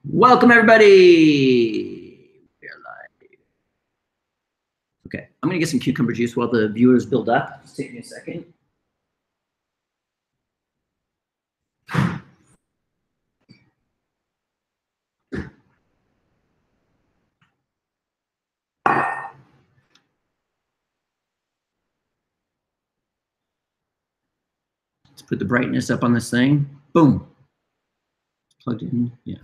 Welcome, everybody. We're live. Okay, I'm gonna get some cucumber juice while the viewers build up. Just take me a second. Let's put the brightness up on this thing. Boom. Plugged in. Yeah.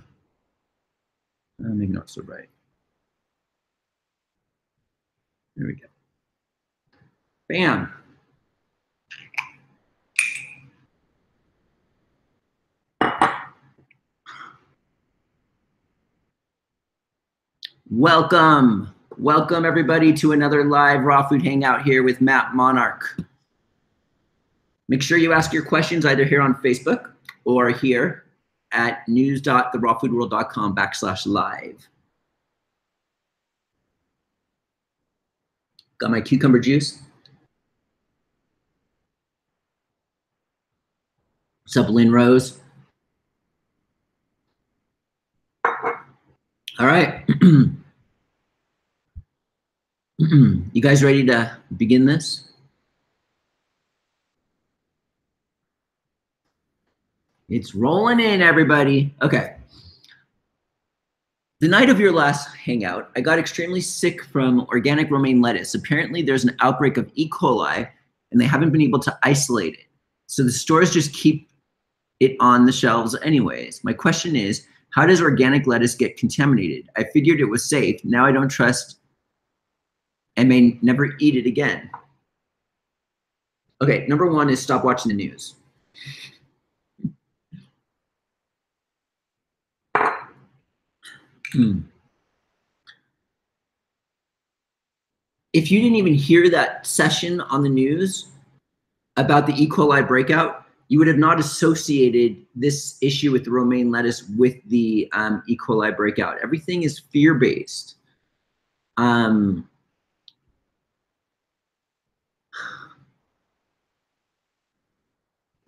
Maybe not so bright. There we go. Bam. Welcome. Welcome, everybody, to another live raw food hangout here with Monarch. Make sure you ask your questions either here on Facebook or here at news.therawfoodworld.com/live. Got my cucumber juice. What's up, Lynn Rose? All right. You guys ready to begin this? It's rolling in, everybody. Okay. The night of your last hangout, I got extremely sick from organic romaine lettuce. Apparently, there's an outbreak of E. coli, and they haven't been able to isolate it. So the stores just keep it on the shelves anyways. My question is, how does organic lettuce get contaminated? I figured it was safe. Now I don't trust and may never eat it again. Okay, number one is stop watching the news. If you didn't even hear that session on the news about the E. coli breakout, you would have not associated this issue with the romaine lettuce with the E. coli breakout. Everything is fear-based.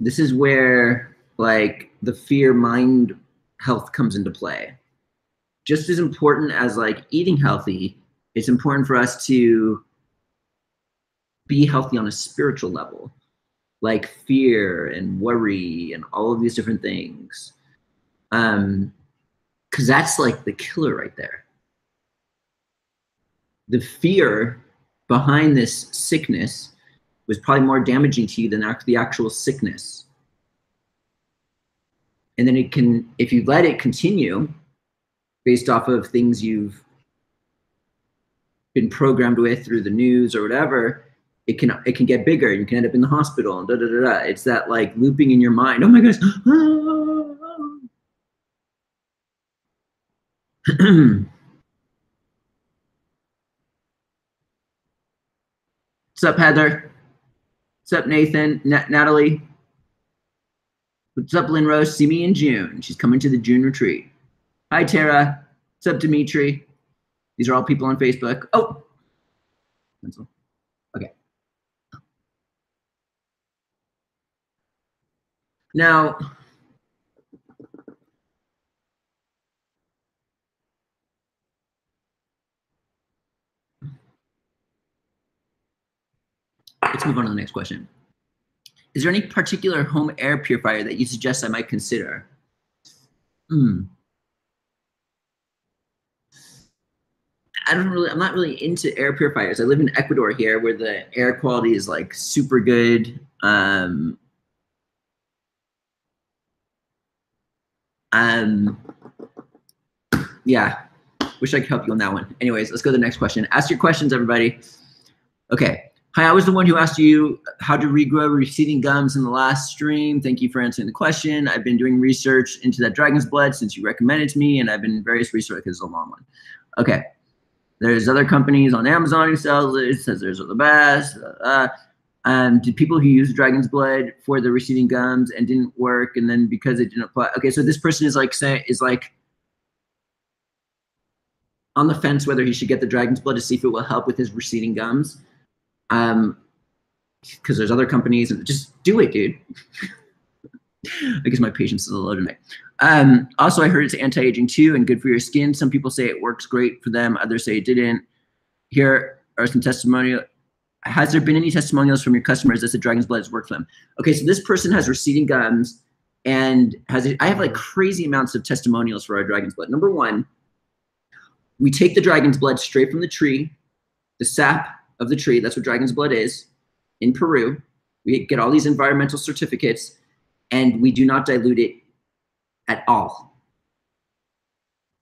This is where like the fear mind health comes into play. Just as important as like eating healthy, it's important for us to be healthy on a spiritual level, like fear and worry and all of these different things. Because that's like the killer right there. The fear behind this sickness was probably more damaging to you than the actual sickness. And then it can, if you let it continue based off of things you've been programmed with through the news or whatever, it can get bigger. You can end up in the hospital and da da da da. It's that like looping in your mind. Oh my gosh. What's up, Heather? What's up, Nathan? Natalie? What's up, Lynn Rose? See me in June. She's coming to the June retreat. Hi, Tara. What's up, Dimitri? These are all people on Facebook. Oh, pencil. Okay. Now, let's move on to the next question. Is there any particular home air purifier that you suggest I might consider? I'm not really into air purifiers. I live in Ecuador here where the air quality is like super good. Yeah, wish I could help you on that one. Anyways, let's go to the next question. Ask your questions, everybody. Okay. Hi, I was the one who asked you how to regrow receding gums in the last stream. Thank you for answering the question. I've been doing research into that dragon's blood since you recommended to me, and I've been in various research because it's a long one. Okay. There's other companies on Amazon who sell it, says theirs are the best. Did people who use dragon's blood for the receding gums and didn't work, and then because it didn't apply? Okay, so this person is like on the fence whether he should get the dragon's blood to see if it will help with his receding gums. Because there's other companies, and just do it, dude. I guess my patience is a little low tonight. Also, I heard it's anti-aging too and good for your skin. Some people say it works great for them. Others say it didn't. Here are some testimonials. Has there been any testimonials from your customers that said Dragon's Blood has worked for them? Okay, so this person has receding gums and I have like crazy amounts of testimonials for our Dragon's Blood. Number one, we take the Dragon's Blood straight from the tree, the sap of the tree. That's what Dragon's Blood is in Peru. We get all these environmental certificates and we do not dilute it at all.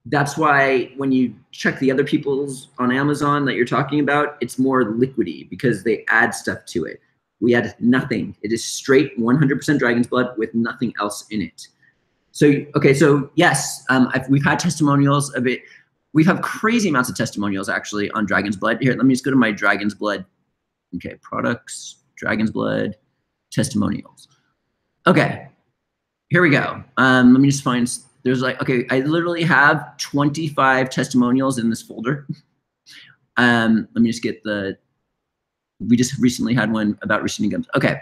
That's why when you check the other people's on Amazon that you're talking about, it's more liquidy because they add stuff to it. We add nothing. It is straight 100% Dragon's Blood with nothing else in it. So, okay, so yes, we've had testimonials of it. We have crazy amounts of testimonials actually on Dragon's Blood. Here, let me just go to my Dragon's Blood. Okay, products, Dragon's Blood, testimonials. Okay, here we go. Let me just find, there's like, okay, I literally have 25 testimonials in this folder. Let me just get we just recently had one about receding gums. Okay,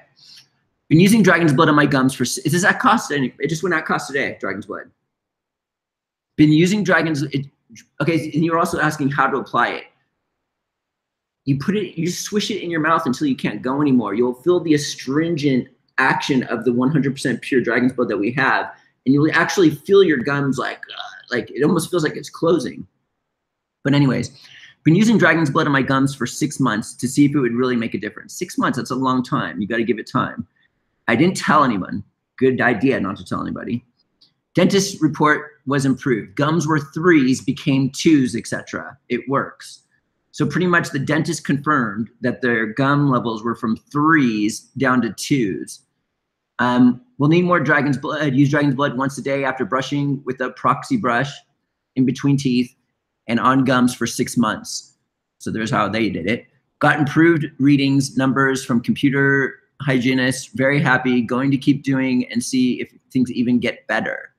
been using Dragon's Blood on my gums for, is this at cost? It just went at cost today, Dragon's Blood. Been using okay, and you're also asking how to apply it. You swish it in your mouth until you can't go anymore. You'll feel the astringent action of the 100% pure Dragon's Blood that we have, and you'll actually feel your gums like it almost feels like it's closing. But anyways, been using Dragon's Blood on my gums for 6 months to see if it would really make a difference. 6 months, that's a long time. You got to give it time. I didn't tell anyone. Good idea not to tell anybody. Dentist report was improved. Gums were 3s, became 2s, etc. It works. So pretty much the dentist confirmed that their gum levels were from 3s down to 2s. We'll need more Dragon's Blood. Use Dragon's Blood once a day after brushing with a proxy brush in between teeth and on gums for 6 months. So there's how they did it. Got improved readings, numbers from computer hygienists. Very happy. Going to keep doing and see if things even get better.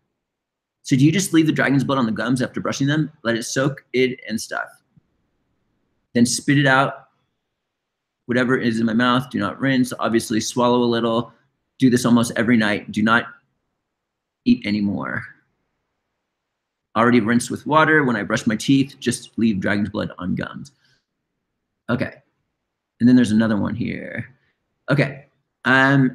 So do you just leave the Dragon's Blood on the gums after brushing them? Let it soak it and stuff. Then spit it out. Whatever is in my mouth, do not rinse. Obviously swallow a little. Do this almost every night. Do not eat anymore. Already rinsed with water. When I brush my teeth, just leave Dragon's Blood on gums. Okay. And then there's another one here. Okay.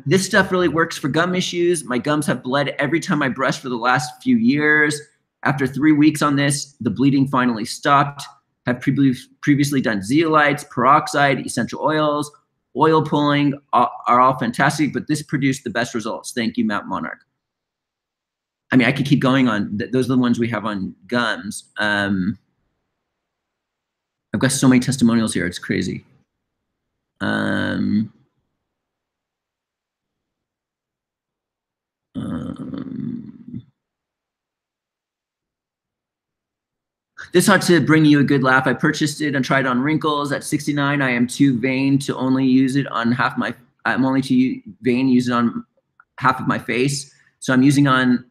This stuff really works for gum issues. My gums have bled every time I brush for the last few years. After 3 weeks on this, the bleeding finally stopped. Have previously done zeolites, peroxide, essential oils, oil pulling are all fantastic, but this produced the best results. Thank you, Matt Monarch. I mean, I could keep going on. Those are the ones we have on gums. I've got so many testimonials here. It's crazy. This ought to bring you a good laugh. I purchased it and tried on wrinkles. At 69, I am too vain to only use it on half my, I'm only too vain to use it on half of my face. So I'm using on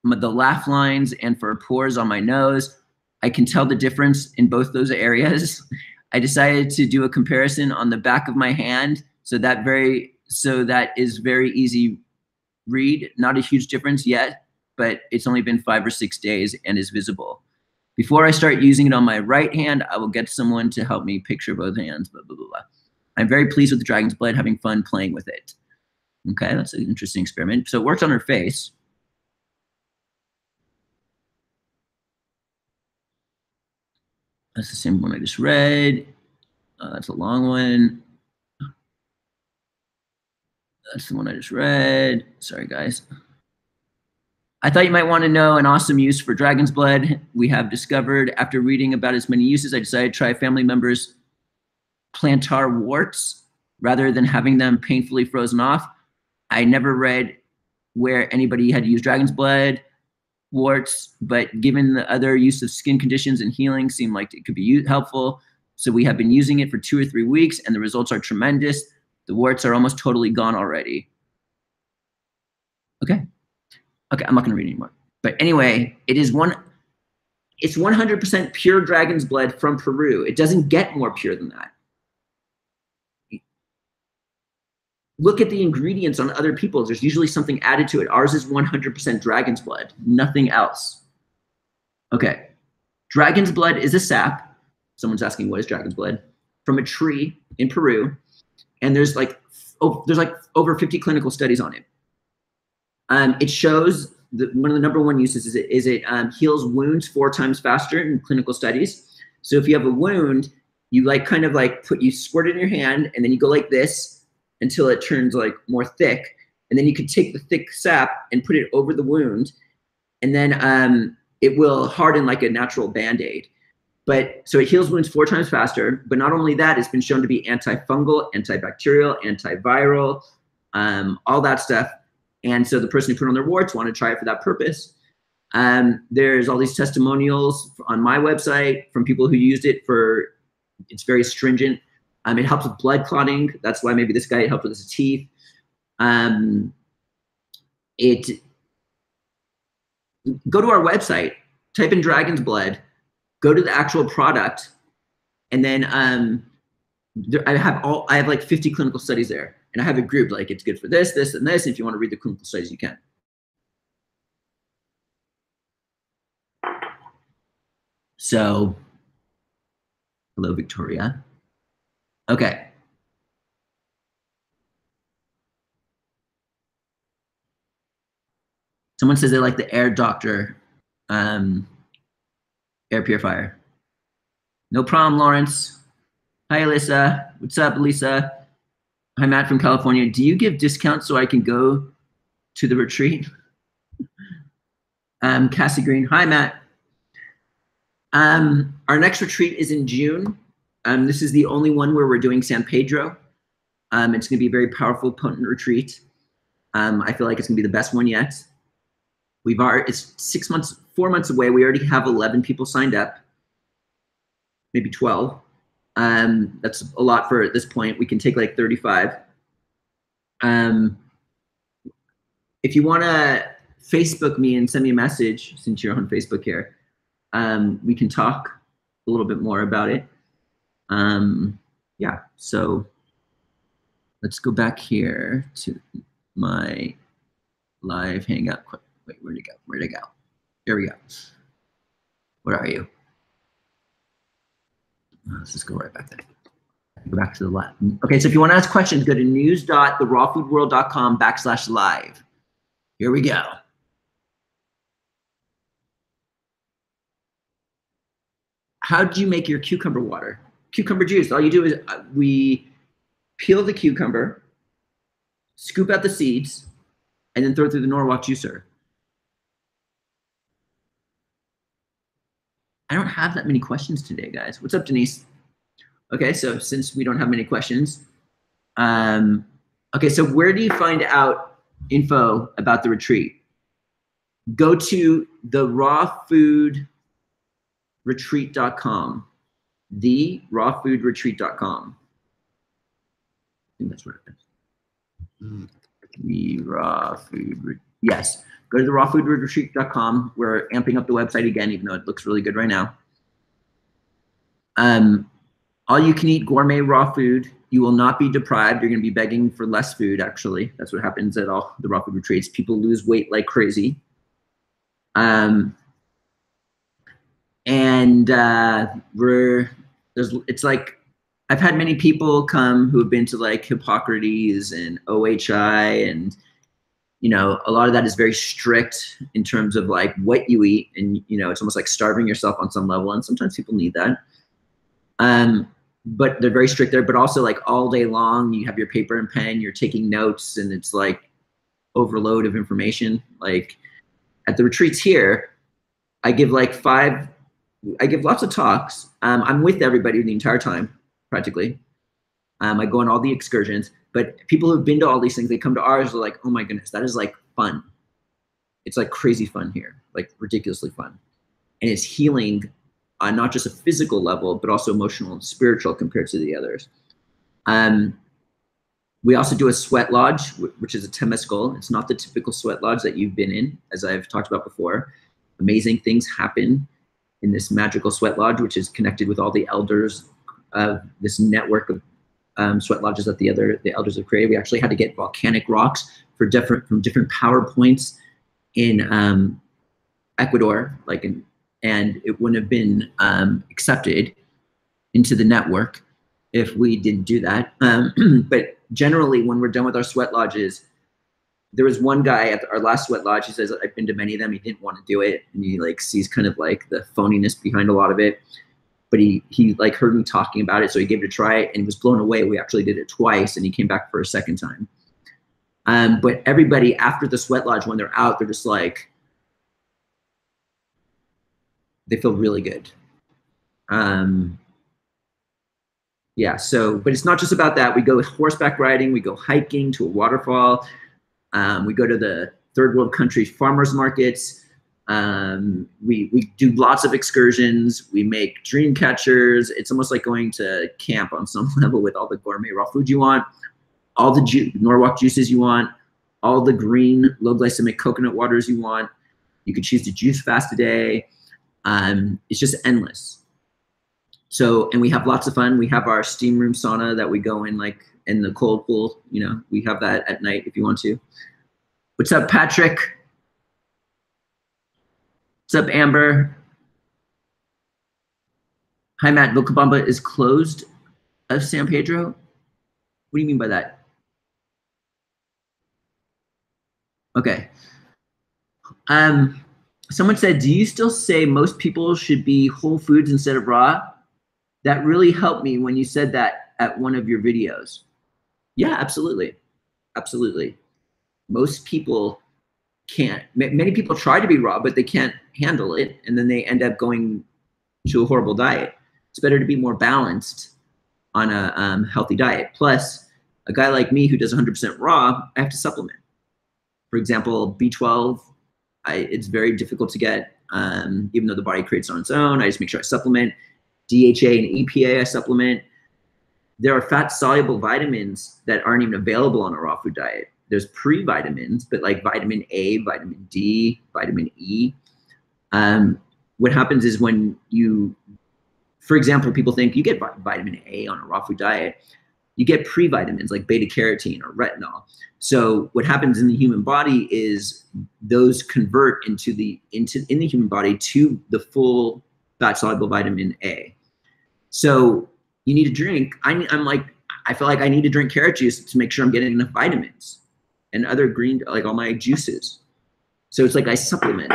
the laugh lines and for pores on my nose. I can tell the difference in both those areas. I decided to do a comparison on the back of my hand. So that is very easy read. Not a huge difference yet, but it's only been 5 or 6 days and is visible. Before I start using it on my right hand, I will get someone to help me picture both hands, blah, blah, blah, blah. I'm very pleased with the Dragon's Blood, having fun playing with it. Okay, that's an interesting experiment. So it worked on her face. That's the same one I just read. That's a long one. That's the one I just read. Sorry, guys. I thought you might want to know an awesome use for Dragon's Blood we have discovered. After reading about its many uses, I decided to try family members' plantar warts rather than having them painfully frozen off. I never read where anybody had used Dragon's Blood warts, but given the other use of skin conditions and healing seemed like it could be helpful. So we have been using it for 2 or 3 weeks and the results are tremendous. The warts are almost totally gone already. Okay. Okay, I'm not gonna read anymore. But anyway, it's 100% pure Dragon's Blood from Peru. It doesn't get more pure than that. look at the ingredients on other people's. There's usually something added to it. Ours is 100% dragon's blood, nothing else. Okay, dragon's blood is a sap. Someone's asking, what is dragon's blood? From a tree in Peru, and there's like over 50 clinical studies on it. It shows that one of the #1 uses is it heals wounds 4 times faster in clinical studies. So if you have a wound, you you squirt it in your hand, and then you go like this until it turns like more thick, and then you could take the thick sap and put it over the wound, and then it will harden like a natural Band-Aid. But so it heals wounds 4 times faster. But not only that, it's been shown to be antifungal, antibacterial, antiviral, all that stuff. And so the person who put on their warts wanted to try it for that purpose. There's all these testimonials on my website from people who used it for, it's very stringent. It helps with blood clotting. That's why maybe this guy helped with his teeth. Go to our website, type in dragon's blood, go to the actual product, and then I have like 50 clinical studies there, and I have it grouped like it's good for this, this, and this. And if you want to read the clinical studies, you can. So, hello, Victoria. Okay. Someone says they like the Air Doctor air purifier. No problem, Lawrence. Hi, Alyssa. What's up, Lisa? Hi, Matt from California. Do you give discounts so I can go to the retreat? Cassie Green. Hi, Matt. Our next retreat is in June. This is the only one where we're doing San Pedro. It's going to be a very powerful, potent retreat. I feel like it's going to be the best one yet. It's 4 months away. We already have 11 people signed up, maybe 12. That's a lot for at this point. We can take like 35. If you want to Facebook me and send me a message, since you're on Facebook here, we can talk a little bit more about it. Yeah, so let's go back here to my live hangout. Wait, where'd it go? Where'd it go? Here we go. Where are you? Let's just go right back there. Go back to the live. Okay, so if you want to ask questions, go to news.therawfoodworld.com/live. Here we go. How do you make your cucumber water? Cucumber juice. All you do is we peel the cucumber, scoop out the seeds, and then throw it through the Norwalk juicer. I don't have that many questions today, guys. What's up, Denise? Okay, so since we don't have many questions, okay, so where do you find out info about the retreat? Go to therawfoodretreat.com. therawfoodretreat.com. I think that's where it is. The raw food. Yes. Go to therawfoodretreat.com. We're amping up the website again, even though it looks really good right now. All you can eat gourmet raw food. You will not be deprived. You're going to be begging for less food, actually. That's what happens at all the raw food retreats. People lose weight like crazy. It's like, I've had many people come who have been to like Hippocrates and OHI, and you know, a lot of that is very strict in terms of like what you eat, and you know, it's almost like starving yourself on some level, and sometimes people need that. But they're very strict there, but also like all day long, you have your paper and pen, you're taking notes, and it's like overload of information. Like at the retreats here, I give lots of talks. I'm with everybody the entire time, practically. I go on all the excursions, but people who've been to all these things, they come to ours, are like, oh my goodness, that is like fun. It's like crazy fun here, like ridiculously fun. And it's healing on not just a physical level, but also emotional and spiritual compared to the others. We also do a sweat lodge, which is a temescal. It's not the typical sweat lodge that you've been in, as I've talked about before. Amazing things happen in this magical sweat lodge, which is connected with all the elders of this network of sweat lodges that the elders have created. We actually had to get volcanic rocks from different power points in Ecuador, and it wouldn't have been accepted into the network if we didn't do that. But generally, when we're done with our sweat lodges, there was one guy at our last sweat lodge. He says, I've been to many of them. He didn't want to do it, and he sees kind of the phoniness behind a lot of it. But he heard me talking about it, so he gave it a try, and he was blown away. We actually did it twice, and he came back for a second time. But everybody after the sweat lodge, when they're out, they're just they feel really good. Yeah, but it's not just about that. We go horseback riding, we go hiking to a waterfall, we go to the third world country farmers markets, we do lots of excursions, we make dream catchers. It's almost like going to camp on some level with all the gourmet raw food you want, all the Norwalk juices you want, all the green low glycemic coconut waters you want. You could choose to juice fast a day. It's just endless. So, and we have lots of fun. We have our steam room sauna that we go in in the cold pool. We have that at night if you want to. What's up, Patrick? What's up, Amber? Hi, Matt. Vilcabamba is closed of San Pedro? What do you mean by that? Okay. Someone said, do you still say most people should be whole foods instead of raw? That really helped me when you said that at one of your videos. Yeah, absolutely. Absolutely. Most people can't. Many people try to be raw, but they can't handle it. And then they end up going to a horrible diet. It's better to be more balanced on a healthy diet. Plus, a guy like me who does 100% raw, I have to supplement. For example, B12, it's very difficult to get, even though the body creates it on its own. I just make sure I supplement. DHA and EPA, I supplement. There are fat-soluble vitamins that aren't even available on a raw food diet. There's pre-vitamins, but like vitamin A, vitamin D, vitamin E. What happens is when you, for example, people think you get vitamin A on a raw food diet. You get pre-vitamins like beta-carotene or retinol. So what happens in the human body is those convert in the human body to the full fat-soluble vitamin A. So you need to drink. I feel like I need to drink carrot juice to make sure I'm getting enough vitamins and other green, like all my juices. So it's like I supplement.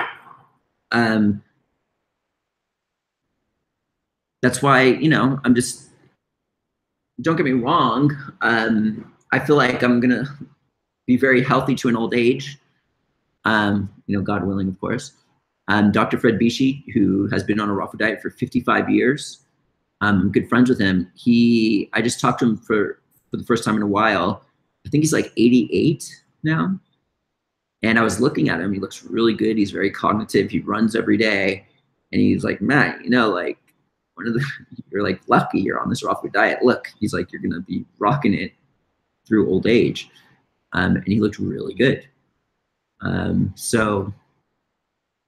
That's why, I'm just, don't get me wrong. I feel like I'm going to be very healthy to an old age. God willing, of course. Dr. Fred Bishi, who has been on a raw food diet for 55 years. I'm good friends with him. I just talked to him for the first time in a while. I think he's like 88 now. And I was looking at him. He looks really good. He's very cognitive. He runs every day. And he's like, Matt, you're like lucky you're on this raw food diet. Look, he's like, you're going to be rocking it through old age. And he looked really good. So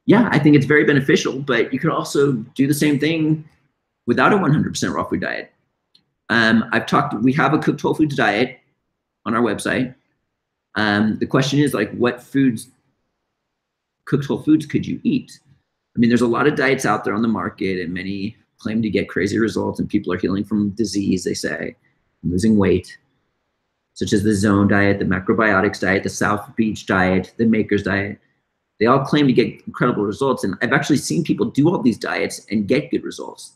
yeah, I think it's very beneficial, but you could also do the same thing without a 100% raw food diet. We have a cooked whole foods diet on our website. The question is what cooked whole foods could you eat? I mean, there's a lot of diets out there on the market and many claim to get crazy results and people are healing from disease, they say, losing weight, such as the Zone diet, the macrobiotics diet, the South Beach diet, the Maker's diet. They all claim to get incredible results. And I've actually seen people do all these diets and get good results.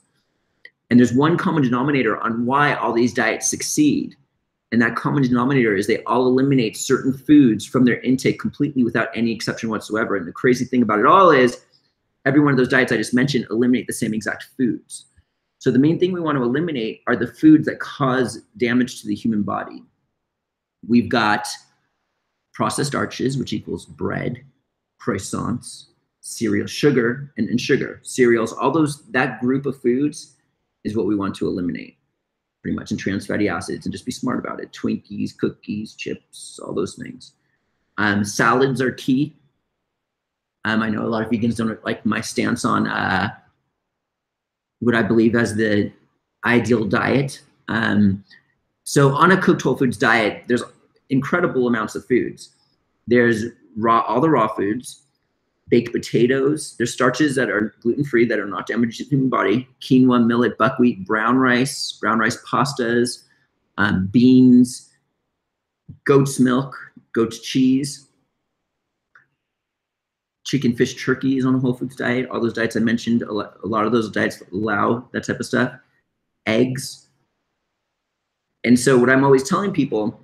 And there's one common denominator on why all these diets succeed. And that common denominator is they all eliminate certain foods from their intake completely without any exception whatsoever. And the crazy thing about it all is every one of those diets I just mentioned eliminate the same exact foods. So the main thing we want to eliminate are the foods that cause damage to the human body. We've got processed starches, which equals bread, croissants, cereal, sugar, and sugar, cereals, that group of foods is what we want to eliminate pretty much, and trans fatty acids, and just be smart about it. Twinkies, cookies, chips, all those things. Salads are key. I know a lot of vegans don't like my stance on what I believe as the ideal diet. So on a cooked whole foods diet, there's incredible amounts of foods. There's all the raw foods, baked potatoes. There's starches that are gluten-free that are not damaging to the human body. Quinoa, millet, buckwheat, brown rice pastas, beans, goat's milk, goat's cheese, chicken, fish, turkey is on a whole foods diet. All those diets I mentioned, a lot of those diets allow that type of stuff. Eggs. And so what I'm always telling people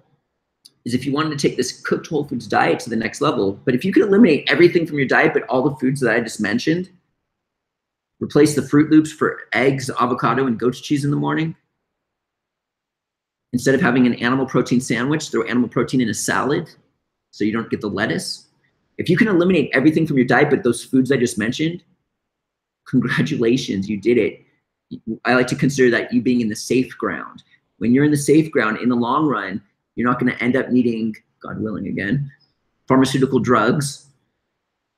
is if you wanted to take this cooked whole foods diet to the next level, but if you could eliminate everything from your diet but all the foods that I just mentioned, replace the Fruit Loops for eggs, avocado, and goat's cheese in the morning, instead of having an animal protein sandwich, throw animal protein in a salad so you don't get the lettuce. If you can eliminate everything from your diet but those foods I just mentioned, congratulations, you did it. I like to consider that you being in the safe ground. When you're in the safe ground, in the long run, you're not going to end up needing, God willing again, pharmaceutical drugs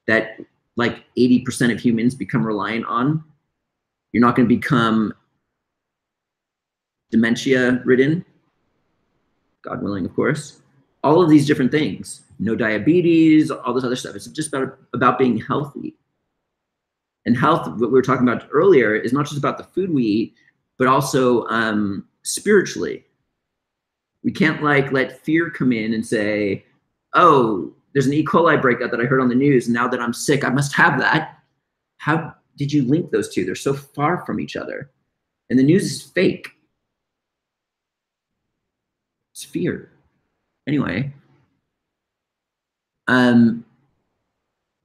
that like 80% of humans become reliant on. You're not going to become dementia ridden, God willing, of course. All of these different things, no diabetes, all this other stuff. It's just about being healthy. And health, what we were talking about earlier, is not just about the food we eat, but also spiritually. We can't like let fear come in and say, oh, there's an E. coli breakout that I heard on the news, and now that I'm sick, I must have that. How did you link those two? They're so far from each other. And the news is fake. It's fear. Anyway.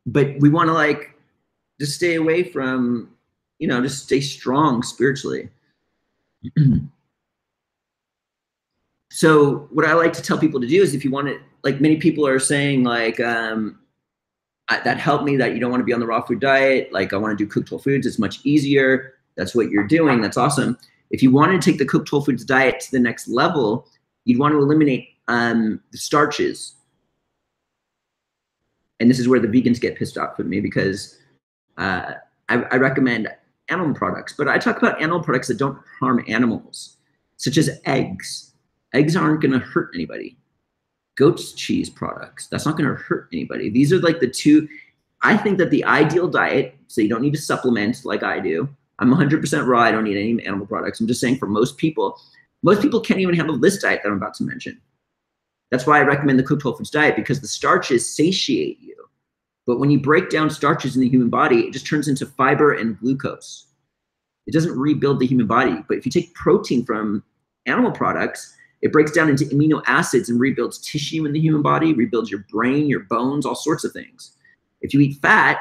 But we want to like just stay away from, just stay strong spiritually. So what I like to tell people to do is if you want to, like many people are saying like, that helped me that you don't want to be on the raw food diet. Like I want to do cooked whole foods. It's much easier. That's what you're doing. That's awesome. If you want to take the cooked whole foods diet to the next level, you'd want to eliminate the starches. And this is where the vegans get pissed off with me because I recommend animal products, but I talk about animal products that don't harm animals, such as eggs. Eggs aren't going to hurt anybody. Goat's cheese products, that's not going to hurt anybody. These are like the two. I think that the ideal diet, so you don't need to supplement like I do. I'm 100% raw. I don't need any animal products. I'm just saying for most people can't even handle this diet that I'm about to mention. That's why I recommend the cooked whole foods diet, because the starches satiate you. But when you break down starches in the human body, it just turns into fiber and glucose. It doesn't rebuild the human body. But if you take protein from animal products, it breaks down into amino acids and rebuilds tissue in the human body, rebuilds your brain, your bones, all sorts of things. If you eat fat,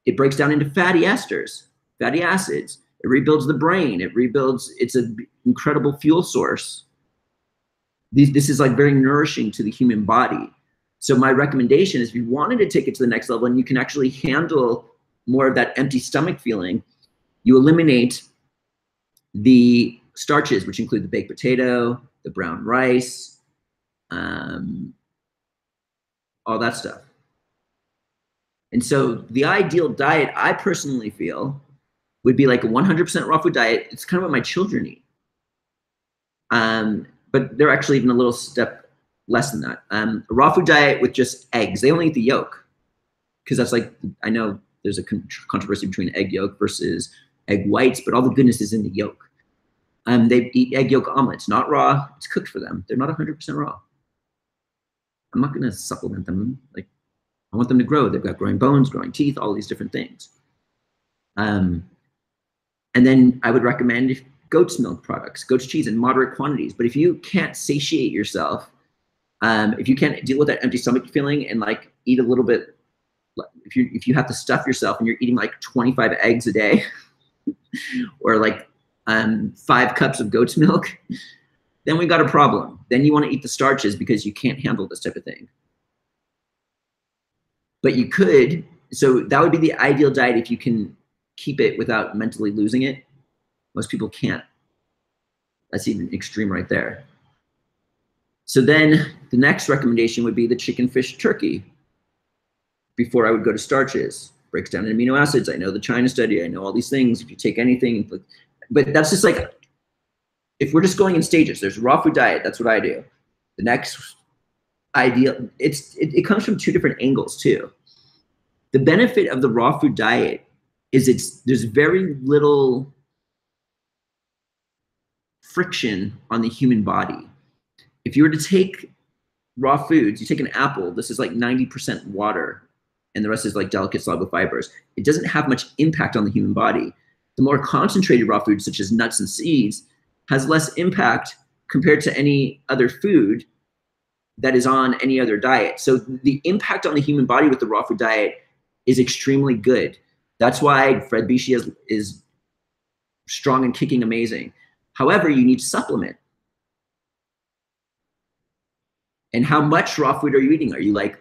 it breaks down into fatty esters, fatty acids. It rebuilds the brain. It's an incredible fuel source. This is like very nourishing to the human body. So my recommendation is if you wanted to take it to the next level and you can actually handle more of that empty stomach feeling, you eliminate the starches, which include the baked potato, the brown rice, all that stuff. And so the ideal diet, I personally feel, would be like a 100% raw food diet. It's kind of what my children eat. But they're actually even a little step less than that. A raw food diet with just eggs. They only eat the yolk because that's like, I know there's a controversy between egg yolk versus egg whites, but all the goodness is in the yolk. They eat egg yolk omelets, not raw. It's cooked for them. They're not 100% raw. I'm not going to supplement them. Like, I want them to grow. They've got growing bones, growing teeth, all these different things. And then I would recommend goat's milk products, goat's cheese in moderate quantities. But if you can't satiate yourself, if you can't deal with that empty stomach feeling and like eat a little bit, if you have to stuff yourself and you're eating like 25 eggs a day or like 5 cups of goat's milk, then we got a problem. Then you want to eat the starches because you can't handle this type of thing. But you could, so that would be the ideal diet if you can keep it without mentally losing it. Most people can't. That's even extreme right there. So then the next recommendation would be the chicken, fish, turkey. Before I would go to starches, breaks down in amino acids. I know the China study. I know all these things. If you take anything, but that's just like, if we're just going in stages, there's a raw food diet. That's what I do. The next ideal, it comes from two different angles too. The benefit of the raw food diet is there's very little friction on the human body. If you were to take raw foods, you take an apple, this is like 90% water, and the rest is like delicate soluble fibers. It doesn't have much impact on the human body. The more concentrated raw foods, such as nuts and seeds, has less impact compared to any other food that is on any other diet. So the impact on the human body with the raw food diet is extremely good. That's why Fred Bishi is strong and kicking amazing. However, you need to supplement. And how much raw food are you eating? Are you like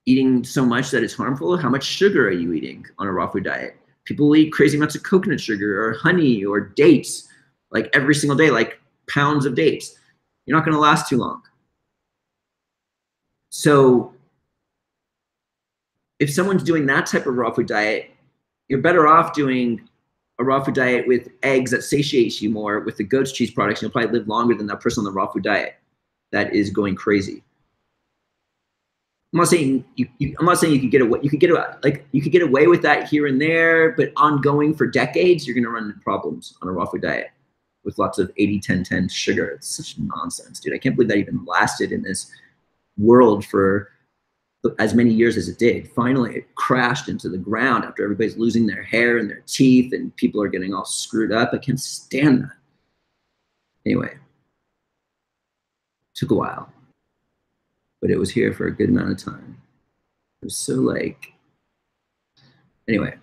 eating so much that it's harmful? How much sugar are you eating on a raw food diet? People eat crazy amounts of coconut sugar or honey or dates, like every single day, like pounds of dates. You're not going to last too long. So if someone's doing that type of raw food diet, you're better off doing a raw food diet with eggs that satiates you more with the goat's cheese products. You'll probably live longer than that person on the raw food diet that is going crazy. I'm not saying I'm not saying you could get away. You could get away with that here and there, but ongoing for decades, you're going to run into problems on a raw food diet with lots of 80-10-10 sugar. It's such nonsense, dude. I can't believe that even lasted in this world for as many years as it did. Finally, it crashed into the ground after everybody's losing their hair and their teeth, and people are getting all screwed up. I can't stand that. Anyway, took a while, but it was here for a good amount of time. It was so like, anyway.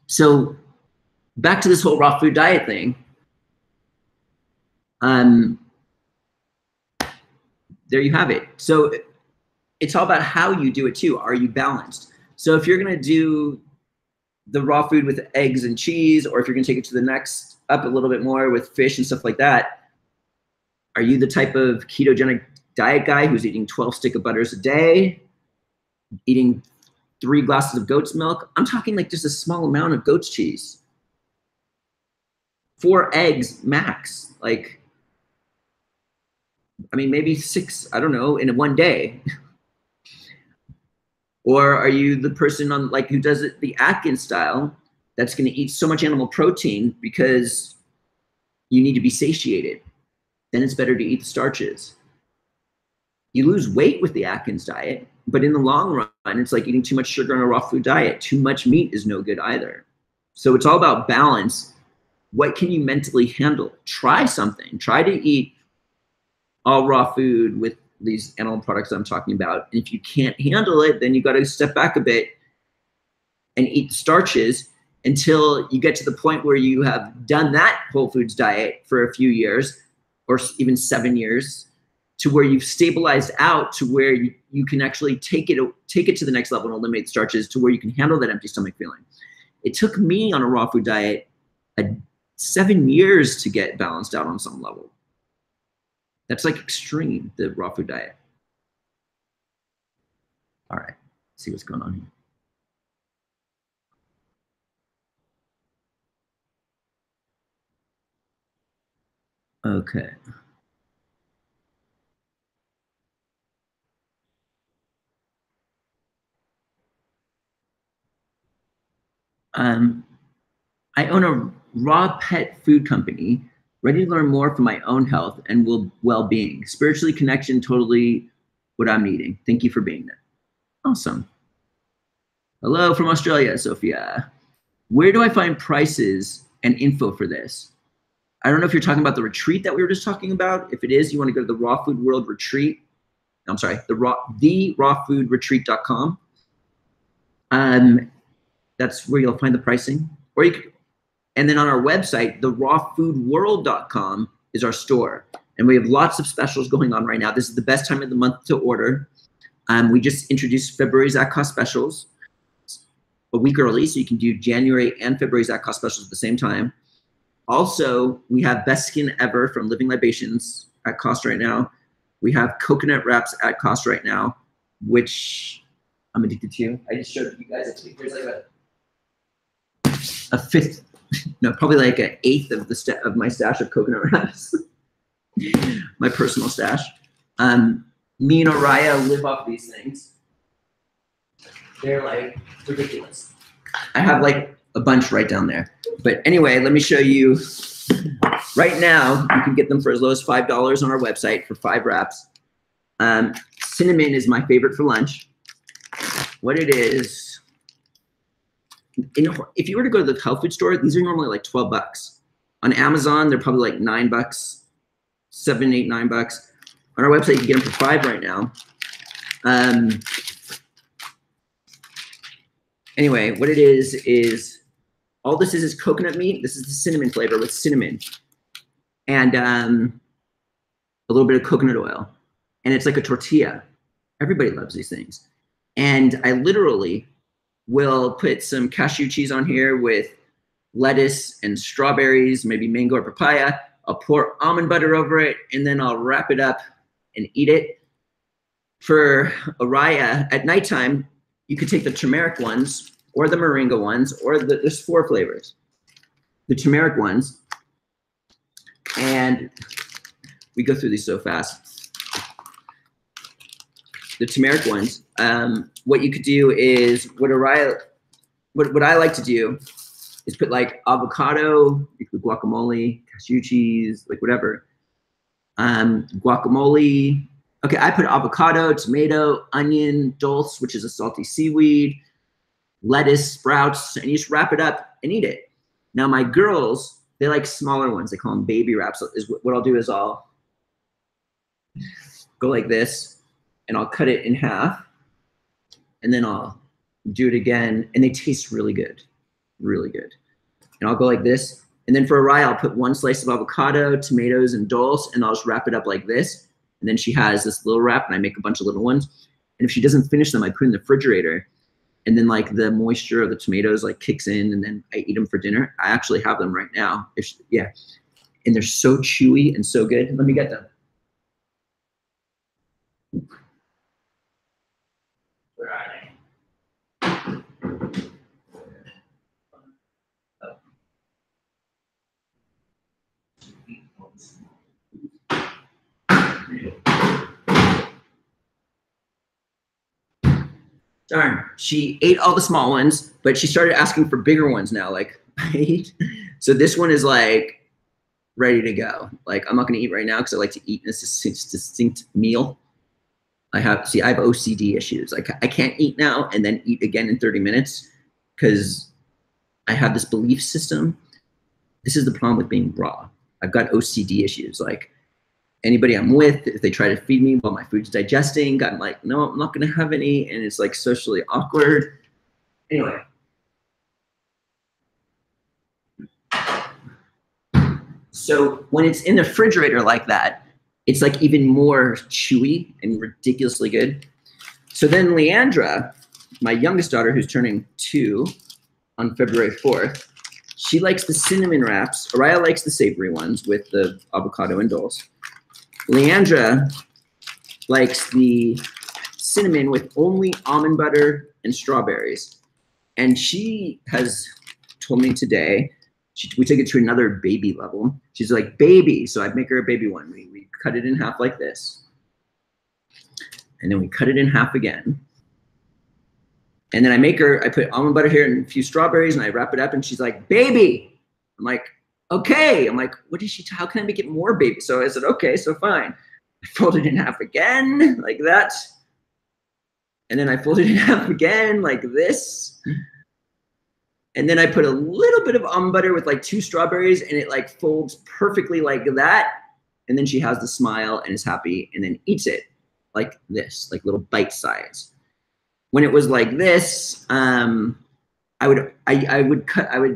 So back to this whole raw food diet thing. There you have it. So it's all about how you do it too. Are you balanced? So if you're going to do the raw food with eggs and cheese, or if you're going to take it to the next up a little bit more with fish and stuff like that, are you the type of ketogenic diet guy who's eating 12 sticks of butters a day, eating 3 glasses of goat's milk? I'm talking like just a small amount of goat's cheese. 4 eggs max. Like, I mean, maybe 6, I don't know, in one day. Or are you the person on like who does it the Atkins style that's going to eat so much animal protein because you need to be satiated? Then it's better to eat the starches. You lose weight with the Atkins diet, but in the long run, it's like eating too much sugar on a raw food diet. Too much meat is no good either. So it's all about balance. What can you mentally handle? Try something. Try to eat all raw food with these animal products I'm talking about. And if you can't handle it, then you got to step back a bit and eat the starches until you get to the point where you have done that whole foods diet for a few years or even 7 years, to where you've stabilized out to where you can actually take it to the next level and eliminate the starches to where you can handle that empty stomach feeling. It took me on a raw food diet 7 years to get balanced out on some level. That's like extreme, the raw food diet. All right, let's see what's going on here. Okay. I own a raw pet food company, ready to learn more for my own health and well-being. Spiritually connection, totally what I'm needing. Thank you for being there. Awesome. Hello from Australia, Sophia. Where do I find prices and info for this? I don't know if you're talking about the retreat that we were just talking about. If it is, you want to go to the Raw Food World Retreat. I'm sorry, the rawfoodretreat.com. That's where you'll find the pricing. Or you could, and then on our website, the rawfoodworld.com is our store. And we have lots of specials going on right now. This is the best time of the month to order. We just introduced February's at cost specials a week early, so you can do January and February's at cost specials at the same time. Also, we have Best Skin Ever from Living Libations at cost right now. We have coconut wraps at cost right now, which I'm addicted to. I just showed you guys. There's like a fifth, no, probably like an eighth of of my stash of coconut wraps. My personal stash. Me and Araya live off these things. They're like ridiculous. I have like a bunch right down there. But anyway, let me show you. Right now, you can get them for as low as $5 on our website for 5 wraps. Cinnamon is my favorite for lunch. What it is, if you were to go to the health food store, these are normally like 12 bucks. On Amazon, they're probably like 9 bucks, 7, 8, 9 bucks. On our website, you can get them for 5 right now. Anyway, what it is all this is coconut meat. This is the cinnamon flavor with cinnamon and a little bit of coconut oil. And it's like a tortilla. Everybody loves these things. And I literally will put some cashew cheese on here with lettuce and strawberries, maybe mango or papaya. I'll pour almond butter over it, and then I'll wrap it up and eat it. For Araya, at nighttime, you could take the turmeric ones or the moringa ones, or there's 4 flavors. The turmeric ones, and we go through these so fast. The turmeric ones, what you could do is, what I like to do is put like avocado, you could guacamole, cashew cheese, like whatever. Guacamole. Okay, I put avocado, tomato, onion, dulse, which is a salty seaweed, lettuce, sprouts, and you just wrap it up and eat it. Now my girls, they like smaller ones. They call them baby wraps. What I'll do is I'll go like this, and I'll cut it in half, and then I'll do it again, and they taste really good, really good. And I'll go like this, and then for Araya, I'll put 1 slice of avocado, tomatoes, and dulse, and I'll just wrap it up like this. And then she has this little wrap, and I make a bunch of little ones. And if she doesn't finish them, I put in the refrigerator, and then like the moisture of the tomatoes like kicks in, and then I eat them for dinner. I actually have them right now. Yeah, and they're so chewy and so good. Let me get them. Where are they? Darn, she ate all the small ones, but she started asking for bigger ones now. Like, so this one is like ready to go. Like, I'm not going to eat right now because I like to eat in a distinct meal. I have OCD issues. Like, I can't eat now and then eat again in 30 minutes because I have this belief system. This is the problem with being raw. I've got OCD issues. Like, anybody I'm with, if they try to feed me while my food's digesting, I'm like, no, I'm not going to have any. And it's like socially awkward. Anyway. So when it's in the refrigerator like that, it's like even more chewy and ridiculously good. So then Leandra, my youngest daughter, who's turning 2 on February 4th, she likes the cinnamon wraps. Araya likes the savory ones with the avocado and dulse. Leandra likes the cinnamon with only almond butter and strawberries. And she has told me today, we took it to another baby level. She's like, baby. So I'd make her a baby one. We cut it in half like this. And then we cut it in half again. And then I put almond butter here and a few strawberries, and I wrap it up, and she's like, baby. I'm like, okay. I'm like, how can I make it more baby? So I said, okay, so fine. I fold it in half again, like that. And then I fold it in half again, like this. And then I put a little bit of almond butter with like 2 strawberries, and it like folds perfectly like that. And then she has the smile and is happy and then eats it like this, like little bite size. When it was like this, I would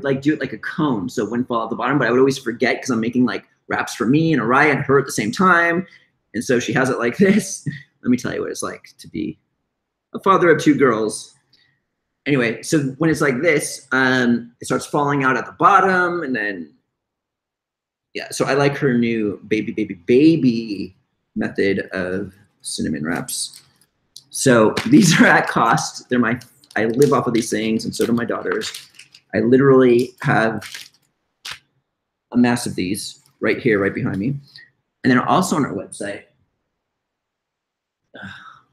like do it like a cone so it wouldn't fall out the bottom, but I would always forget because I'm making like wraps for me and Araya and her at the same time. And so she has it like this. Let me tell you what it's like to be a father of 2 girls. Anyway, so when it's like this, it starts falling out at the bottom, and then, yeah. So I like her new baby method of cinnamon wraps. So these are at cost. I live off of these things, and so do my daughters. I literally have a mass of these right here, right behind me. And then also on our website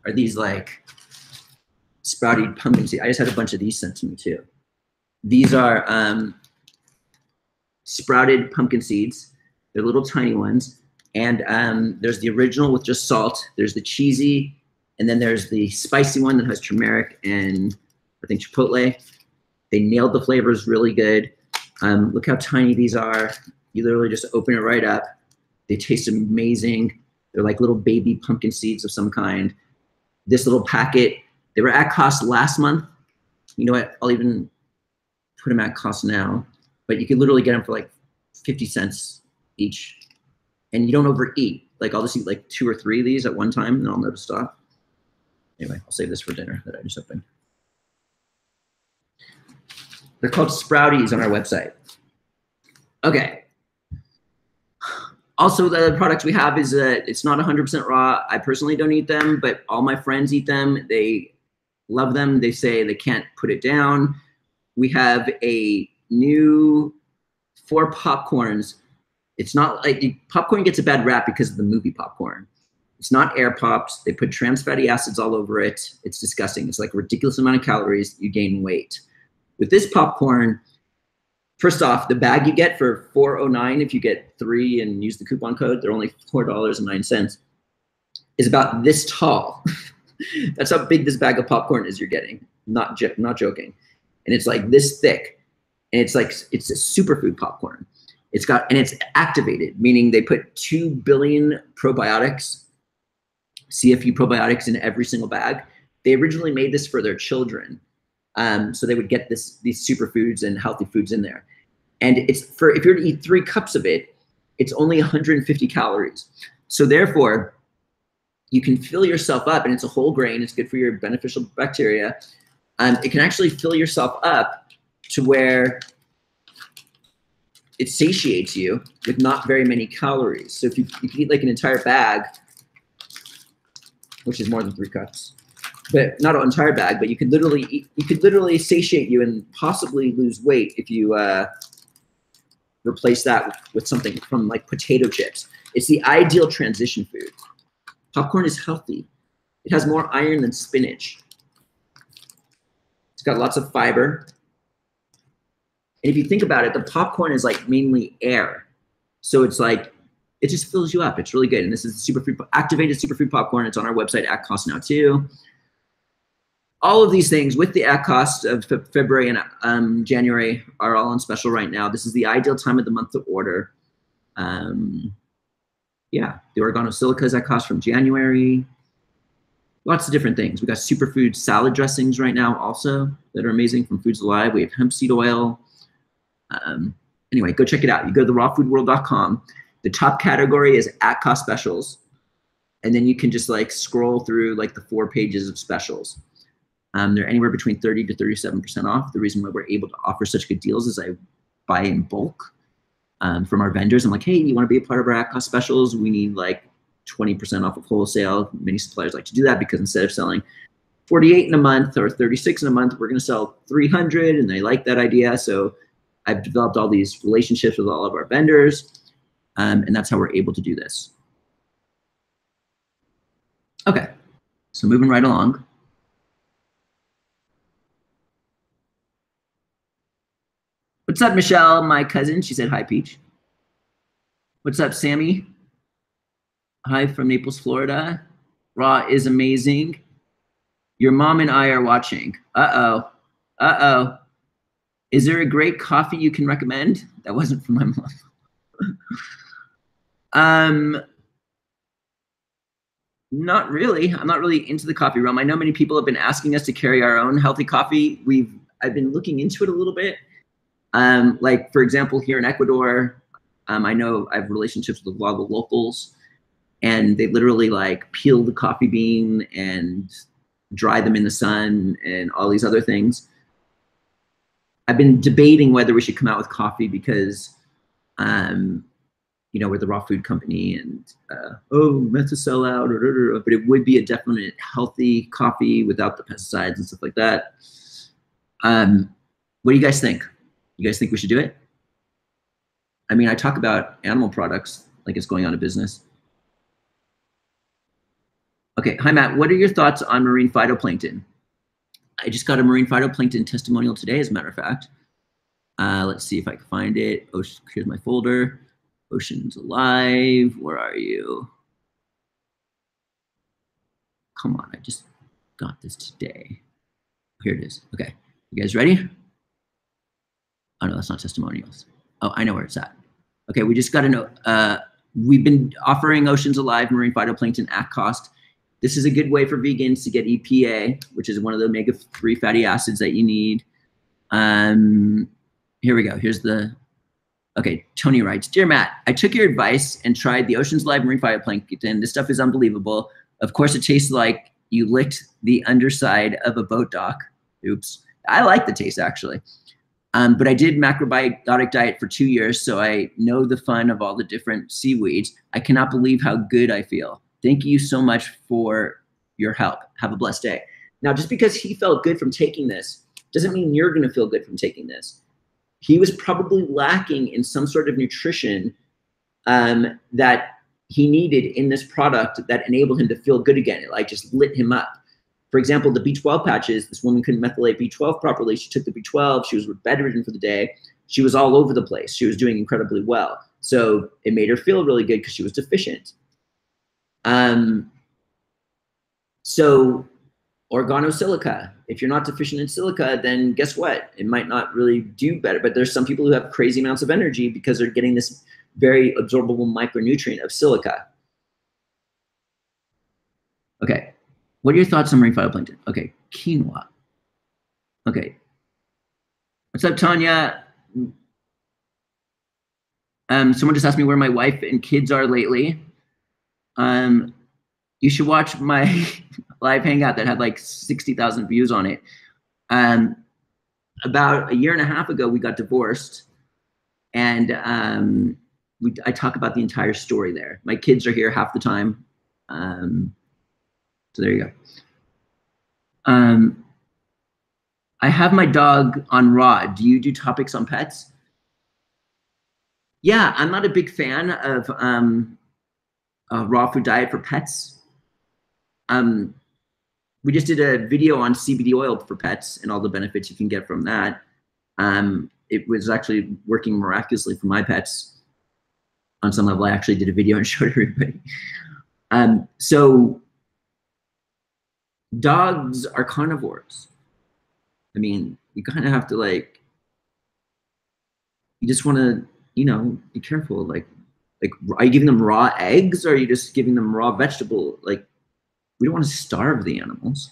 are these like sprouted pumpkin seeds. I just had a bunch of these sent to me too. These are sprouted pumpkin seeds. They're little tiny ones. And there's the original with just salt. There's the cheesy, and then there's the spicy one that has turmeric and I think chipotle. They nailed the flavors really good. Look how tiny these are. You literally just open it right up. They taste amazing. They're like little baby pumpkin seeds of some kind. This little packet, they were at cost last month. You know what? I'll even put them at cost now. But you can literally get them for like 50 cents each. And you don't overeat. Like I'll just eat like 2 or 3 of these at one time and I'll never stop. Anyway, I'll save this for dinner that I just opened. They're called Sprouties on our website. Okay. Also, the products we have is it's not 100% raw. I personally don't eat them, but all my friends eat them. They love them. They say they can't put it down. We have a new 4 popcorns. It's not like popcorn gets a bad rap because of the movie popcorn. It's not air pops. They put trans fatty acids all over it. It's disgusting. It's like a ridiculous amount of calories. You gain weight. With this popcorn, first off, the bag you get for $4.09 if you get 3 and use the coupon code, they're only $4.09, is about this tall. That's how big this bag of popcorn is you're getting. Not joking. And it's like this thick. And it's like, it's a superfood popcorn. It's activated, meaning they put 2 billion probiotics, CFU probiotics in every single bag. They originally made this for their children. So they would get these superfoods and healthy foods in there. And it's for, if you're to eat 3 cups of it, it's only 150 calories. So therefore, you can fill yourself up, and it's a whole grain. It's good for your beneficial bacteria. It can actually fill yourself up to where it satiates you with not very many calories. So if you can eat like an entire bag, which is more than 3 cups, but not an entire bag, but you could literally satiate you and possibly lose weight if you replace that with something from like potato chips. It's the ideal transition food. Popcorn is healthy. It has more iron than spinach. It's got lots of fiber. And if you think about it, the popcorn is like mainly air. So it's like, it just fills you up. It's really good. And this is superfood, activated superfood popcorn. It's on our website at cost now too. All of these things with the at cost of February and January are all on special right now. This is the ideal time of the month to order. Yeah, the oregano silica is at cost from January. Lots of different things. We got superfood salad dressings right now also that are amazing from Foods Alive. We have hemp seed oil. Anyway, go check it out. You go to therawfoodworld.com. The top category is at cost specials. And then you can just like scroll through like the 4 pages of specials. They're anywhere between 30 to 37% off. The reason why we're able to offer such good deals is I buy in bulk from our vendors. I'm like, hey, you want to be a part of our at cost specials? We need like 20% off of wholesale. Many suppliers like to do that because instead of selling 48 in a month or 36 in a month, we're going to sell 300, and they like that idea. So I've developed all these relationships with all of our vendors, and that's how we're able to do this. Okay, so moving right along. What's up, Michelle, my cousin? She said, hi, Peach. What's up, Sammy? Hi from Naples, Florida. Raw is amazing. Your mom and I are watching. Uh-oh. Uh-oh. Is there a great coffee you can recommend? That wasn't from my mom. Not really. I'm not really into the coffee realm. I know many people have been asking us to carry our own healthy coffee. I've been looking into it a little bit. Like, for example, here in Ecuador, I know I have relationships with a lot of the locals, and they literally like peel the coffee bean and dry them in the sun and all these other things. I've been debating whether we should come out with coffee because, you know, we're the raw food company and, oh, that's a sellout, but it would be a definite healthy coffee without the pesticides and stuff like that. What do you guys think? You guys think we should do it? I mean, I talk about animal products like it's going out of business. Okay, hi Matt, what are your thoughts on marine phytoplankton? I just got a marine phytoplankton testimonial today, as a matter of fact. Let's see if I can find it. Here's my folder. Oceans Alive, where are you? Come on, I just got this today. Here it is. Okay, you guys ready? Oh no, that's not testimonials. Oh, I know where it's at. Okay, we just got to know. We've been offering Oceans Alive marine phytoplankton at cost. This is a good way for vegans to get EPA, which is one of the omega-3 fatty acids that you need. Here we go. Here's the, okay, Tony writes, Dear Matt, I took your advice and tried the Oceans Alive marine phytoplankton. This stuff is unbelievable. Of course, it tastes like you licked the underside of a boat dock. Oops. I like the taste, actually. But I did macrobiotic diet for 2 years, so I know the fun of all the different seaweeds. I cannot believe how good I feel. Thank you so much for your help. Have a blessed day. Now, just because he felt good from taking this doesn't mean you're going to feel good from taking this. He was probably lacking in some sort of nutrition that he needed in this product that enabled him to feel good again. It like just lit him up. For example, the B12 patches, this woman couldn't methylate B12 properly. She took the B12, she was bedridden for the day. She was all over the place. She was doing incredibly well. So it made her feel really good because she was deficient. So organosilica, if you're not deficient in silica, then guess what? It might not really do better, but there's some people who have crazy amounts of energy because they're getting this very absorbable micronutrient of silica. Okay. What are your thoughts on marine phytoplankton? Okay, quinoa. Okay. What's up, Tanya? Someone just asked me where my wife and kids are lately. You should watch my live hangout that had like 60,000 views on it. About a year and a half ago, we got divorced, and I talk about the entire story there. My kids are here half the time. So there you go. I have my dog on raw. Do you do topics on pets? Yeah, I'm not a big fan of raw food diet for pets. We just did a video on CBD oil for pets and all the benefits you can get from that. It was actually working miraculously for my pets. On some level, I actually did a video and showed everybody. So dogs are carnivores. I mean, you kind of have to like, you just want to, you know, be careful. Like, are you giving them raw eggs, or are you just giving them raw vegetable? Like, we don't want to starve the animals.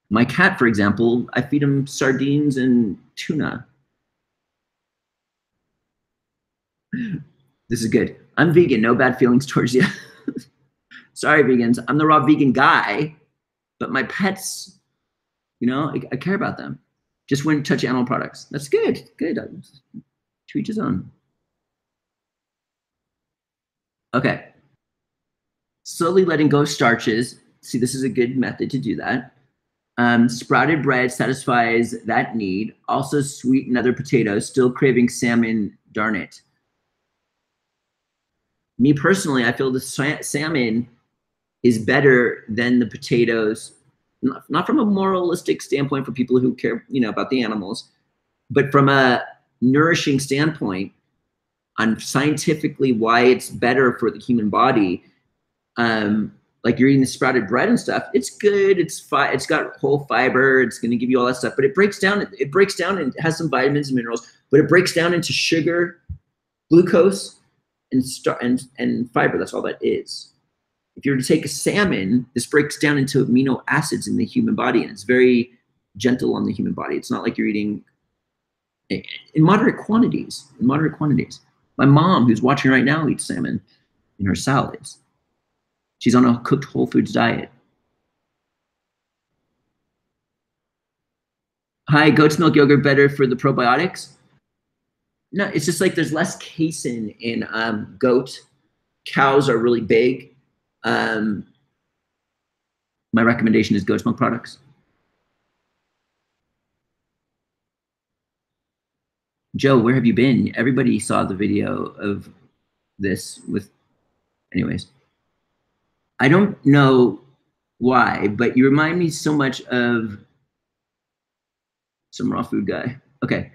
My cat, for example, I feed him sardines and tuna. This is good. I'm vegan, no bad feelings towards you. Sorry, vegans. I'm the raw vegan guy, but my pets, you know, I care about them. Just wouldn't touch animal products. That's good. Good. To each his own. Okay. Slowly letting go of starches. See, this is a good method to do that. Sprouted bread satisfies that need. Also sweet and other potatoes. Still craving salmon, darn it. Me personally, I feel the salmon is better than the potatoes, not from a moralistic standpoint for people who care, you know, about the animals, but from a nourishing standpoint on scientifically why it's better for the human body. Like you're eating the sprouted bread and stuff, it's good. It's got whole fiber. It's going to give you all that stuff, but it breaks down. It breaks down and has some vitamins and minerals, but it breaks down into sugar, glucose, and fiber. That's all that is. If you were to take a salmon, this breaks down into amino acids in the human body, and it's very gentle on the human body. It's not like you're eating in moderate quantities. In moderate quantities. My mom, who's watching right now, eats salmon in her salads. She's on a cooked whole foods diet. Hi, goat's milk yogurt better for the probiotics? No, it's just like there's less casein in goat. Cows are really big. My recommendation is goat's milk products. Joe, where have you been? Everybody saw the video of this with, anyways. I don't know why, but you remind me so much of some raw food guy. Okay.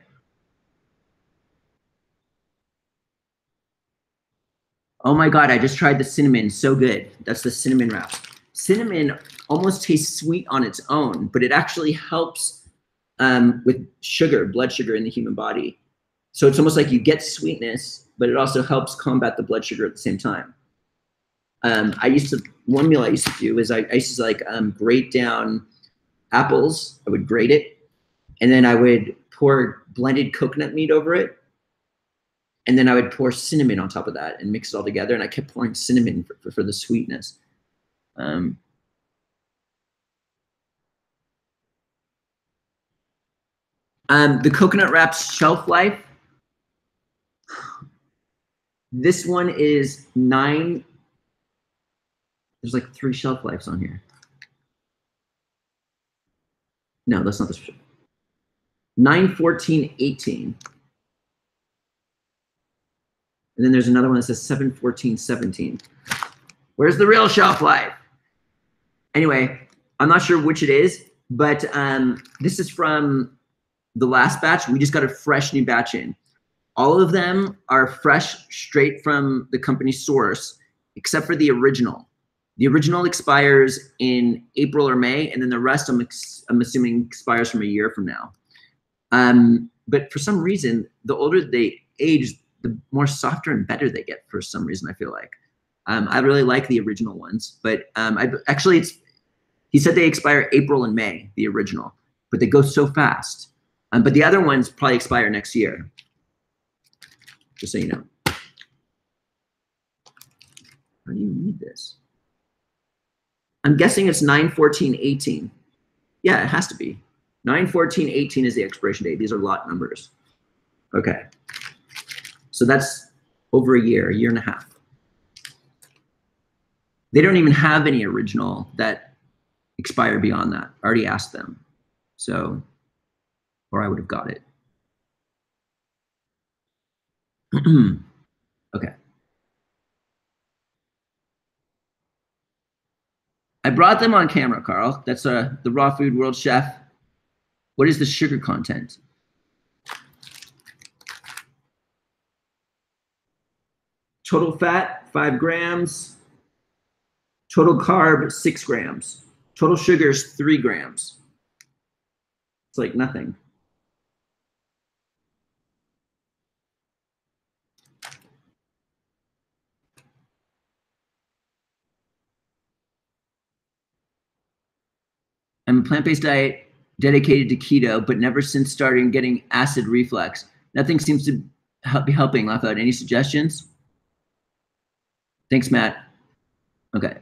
Oh my God, I just tried the cinnamon, so good. That's the cinnamon wrap. Cinnamon almost tastes sweet on its own, but it actually helps with sugar, blood sugar in the human body. So it's almost like you get sweetness, but it also helps combat the blood sugar at the same time. One meal I used to do is I used to like grate down apples. I would grate it, and then I would pour blended coconut meat over it. And then I would pour cinnamon on top of that and mix it all together. And I kept pouring cinnamon for the sweetness. The coconut wrap's shelf life. This one is 9. There's like 3 shelf lives on here. No, that's not the 9, 14, 18. And then there's another one that says 7, 14, 17. Where's the real shelf life? Anyway, I'm not sure which it is, but this is from the last batch. We just got a fresh new batch in. All of them are fresh, straight from the company source, except for the original. The original expires in April or May, and then the rest I'm assuming expires from a year from now. But for some reason, the older they age, the more softer and better they get for some reason, I feel like. I really like the original ones, but he said they expire April and May, the original, but they go so fast. But the other ones probably expire next year, just so you know. How do you read this? I'm guessing it's 9, 14, 18. Yeah, it has to be. 9, 14, 18 is the expiration date. These are lot numbers. Okay. So that's over a year and a half. They don't even have any original that expire beyond that. I already asked them. So, or I would have got it. Okay. I brought them on camera, Carl. That's the Raw Food World Chef. What is the sugar content? Total fat, 5 grams. Total carb, 6 grams. Total sugars, 3 grams. It's like nothing. I'm a plant-based diet dedicated to keto, but never since starting getting acid reflux. Nothing seems to be helping. Laugh out. Any suggestions? Thanks, Matt. Okay.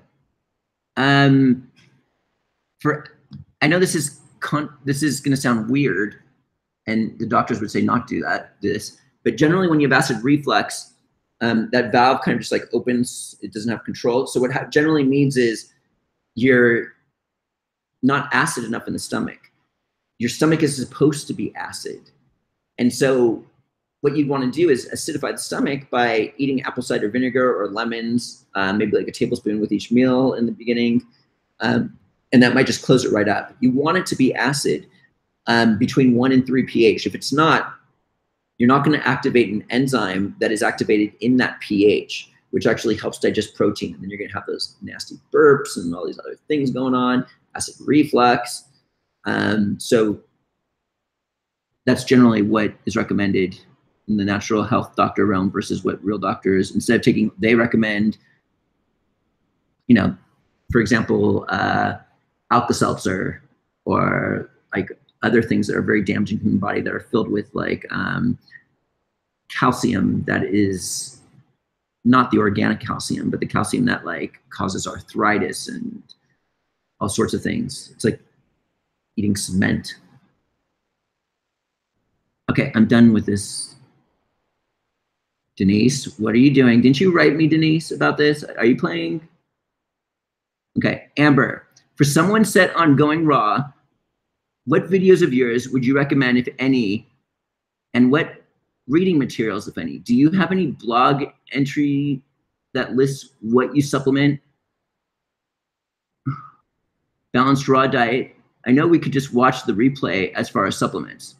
I know this is going to sound weird, and the doctors would say not do this. But generally, when you have acid reflux, that valve kind of just like opens. It doesn't have control. So what generally means is you're not acid enough in the stomach. Your stomach is supposed to be acid. And so what you'd want to do is acidify the stomach by eating apple cider vinegar or lemons, maybe like a tablespoon with each meal in the beginning. And that might just close it right up. You want it to be acid between 1 and 3 pH. If it's not, you're not going to activate an enzyme that is activated in that pH, which actually helps digest protein. And then you're going to have those nasty burps and all these other things going on, acid reflux. So that's generally what is recommended in the natural health doctor realm versus what real doctors, instead of taking, they recommend, for example, Alka-Seltzer or like other things that are very damaging to the body that are filled with like calcium that is not the organic calcium, but the calcium that like causes arthritis and all sorts of things. It's like eating cement. Okay, I'm done with this. Denise, what are you doing? Didn't you write me, Denise, about this? Are you playing? Okay, Amber, for someone set on going raw, what videos of yours would you recommend, if any, and what reading materials, if any. Do you have any blog entry that lists what you supplement? Balanced raw diet. I know we could just watch the replay as far as supplements.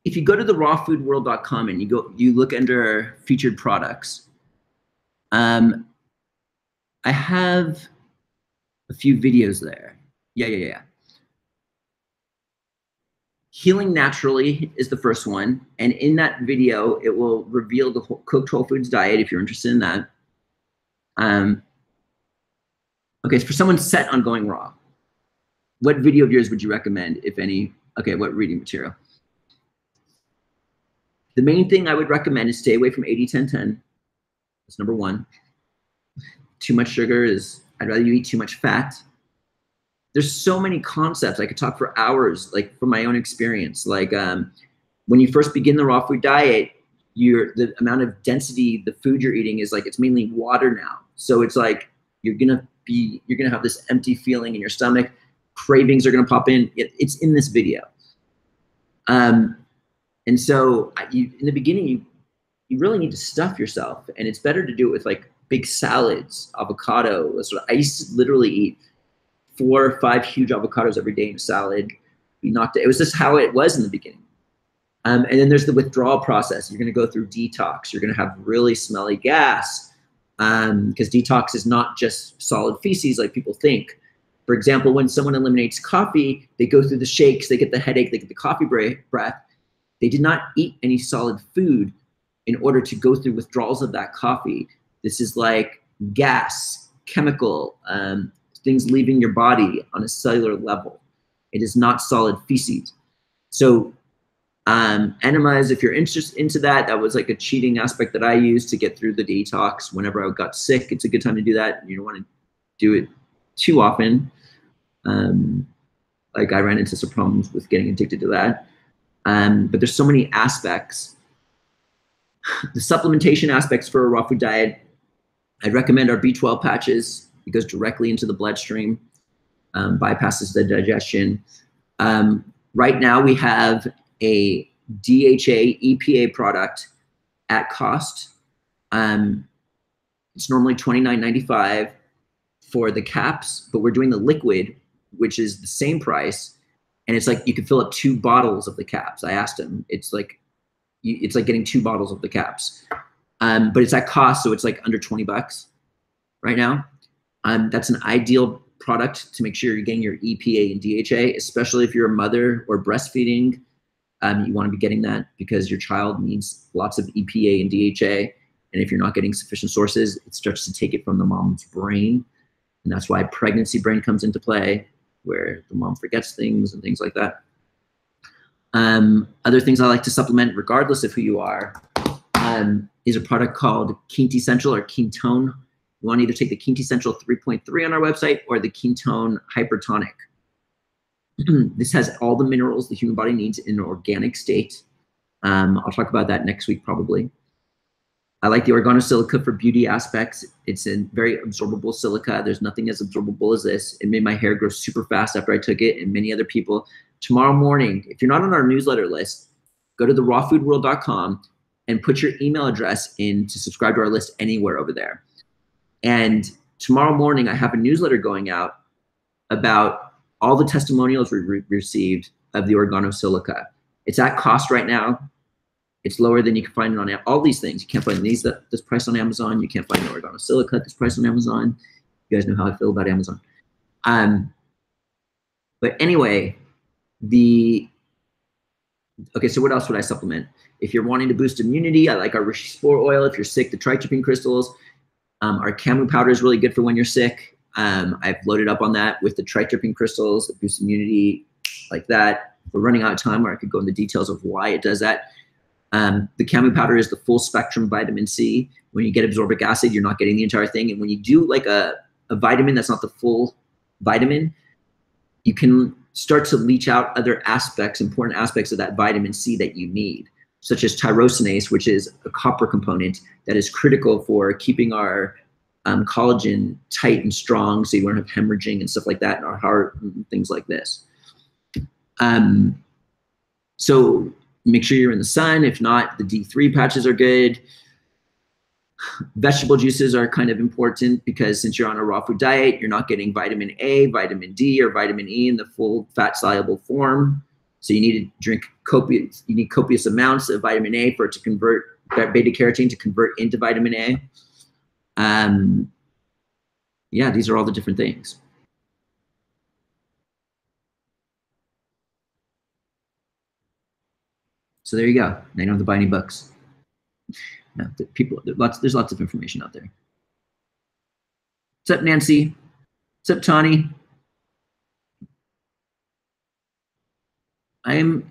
If you go to the rawfoodworld.com and you look under featured products, I have a few videos there. Yeah. Healing Naturally is the first one. And in that video, it will reveal the cooked whole foods diet if you're interested in that. Okay, so for someone set on going raw, what video of yours would you recommend, if any? Okay, what reading material? The main thing I would recommend is stay away from 80-10-10. That's number one. Too much sugar I'd rather you eat too much fat. There's so many concepts. I could talk for hours, like from my own experience. Like when you first begin the raw food diet, the amount of density the food you're eating is like, it's mainly water now. So it's like, you're gonna have this empty feeling in your stomach. Cravings are gonna pop in. It's in this video. And so in the beginning, you really need to stuff yourself, and it's better to do it with like big salads, avocado. I used to literally eat 4 or 5 huge avocados every day in a salad. It was just how it was in the beginning. And then there's the withdrawal process. You're gonna go through detox. You're gonna have really smelly gas, because detox is not just solid feces like people think. For example, when someone eliminates coffee, they go through the shakes, they get the headache, they get the coffee breath. They did not eat any solid food in order to go through withdrawals of that coffee. This is like gas, chemical, things leaving your body on a cellular level. It is not solid feces. So enemas, if you're interested into that, that was like a cheating aspect that I used to get through the detox. Whenever I got sick, it's a good time to do that. You don't want to do it too often. Like I ran into some problems with getting addicted to that. But there's so many aspects. The supplementation aspects for a raw food diet, I'd recommend our B12 patches. It goes directly into the bloodstream, bypasses the digestion. Right now we have a DHA EPA product at cost. It's normally $29.95 for the caps, but we're doing the liquid, which is the same price. And it's like you could fill up 2 bottles of the caps. I asked him. It's like getting 2 bottles of the caps. But it's at cost, so it's like under 20 bucks right now. That's an ideal product to make sure you're getting your EPA and DHA, especially if you're a mother or breastfeeding. You want to be getting that because your child needs lots of EPA and DHA. And if you're not getting sufficient sources, it starts to take it from the mom's brain. And that's why pregnancy brain comes into play, where the mom forgets things and things like that. Other things I like to supplement, regardless of who you are, is a product called Quintessential or Ketone. You want to either take the Quintessential 3.3 on our website or the Ketone Hypertonic. This has all the minerals the human body needs in an organic state. I'll talk about that next week probably. I like the organosilica for beauty aspects. It's a very absorbable silica. There's nothing as absorbable as this. It made my hair grow super fast after I took it, and many other people. Tomorrow morning, if you're not on our newsletter list, go to therawfoodworld.com and put your email address in to subscribe to our list anywhere over there. And tomorrow morning, I have a newsletter going out about all the testimonials we received of the organosilica. It's at cost right now. It's lower than you can find it on all these things. You can't find these at this price on Amazon. You can't find the organosilica at this price on Amazon. You guys know how I feel about Amazon. But anyway, okay, so what else would I supplement? If you're wanting to boost immunity, I like our reishi spore oil. If you're sick, the tritropine crystals. Our camu powder is really good for when you're sick. I've loaded up on that with the tritropine crystals that boost immunity like that. We're running out of time where I could go into details of why it does that. The camu powder is the full spectrum vitamin C. When you get absorbic acid, you're not getting the entire thing. And when you do like a vitamin that's not the full vitamin, you can start to leach out other aspects, important aspects of that vitamin C that you need, such as tyrosinase, which is a copper component that is critical for keeping our collagen tight and strong so you won't have hemorrhaging and stuff like that in our heart and things like this. So make sure you're in the sun. If not, the D3 patches are good. Vegetable juices are kind of important because since you're on a raw food diet, you're not getting vitamin A, vitamin D, or vitamin E in the full fat soluble form. So you need to drink copious amounts of vitamin A for it to convert beta carotene to convert into vitamin A. Yeah, these are all the different things. So there you go. Now you don't have to buy any books. No, there's lots of information out there. What's up, Nancy? What's up, Tawny? I'm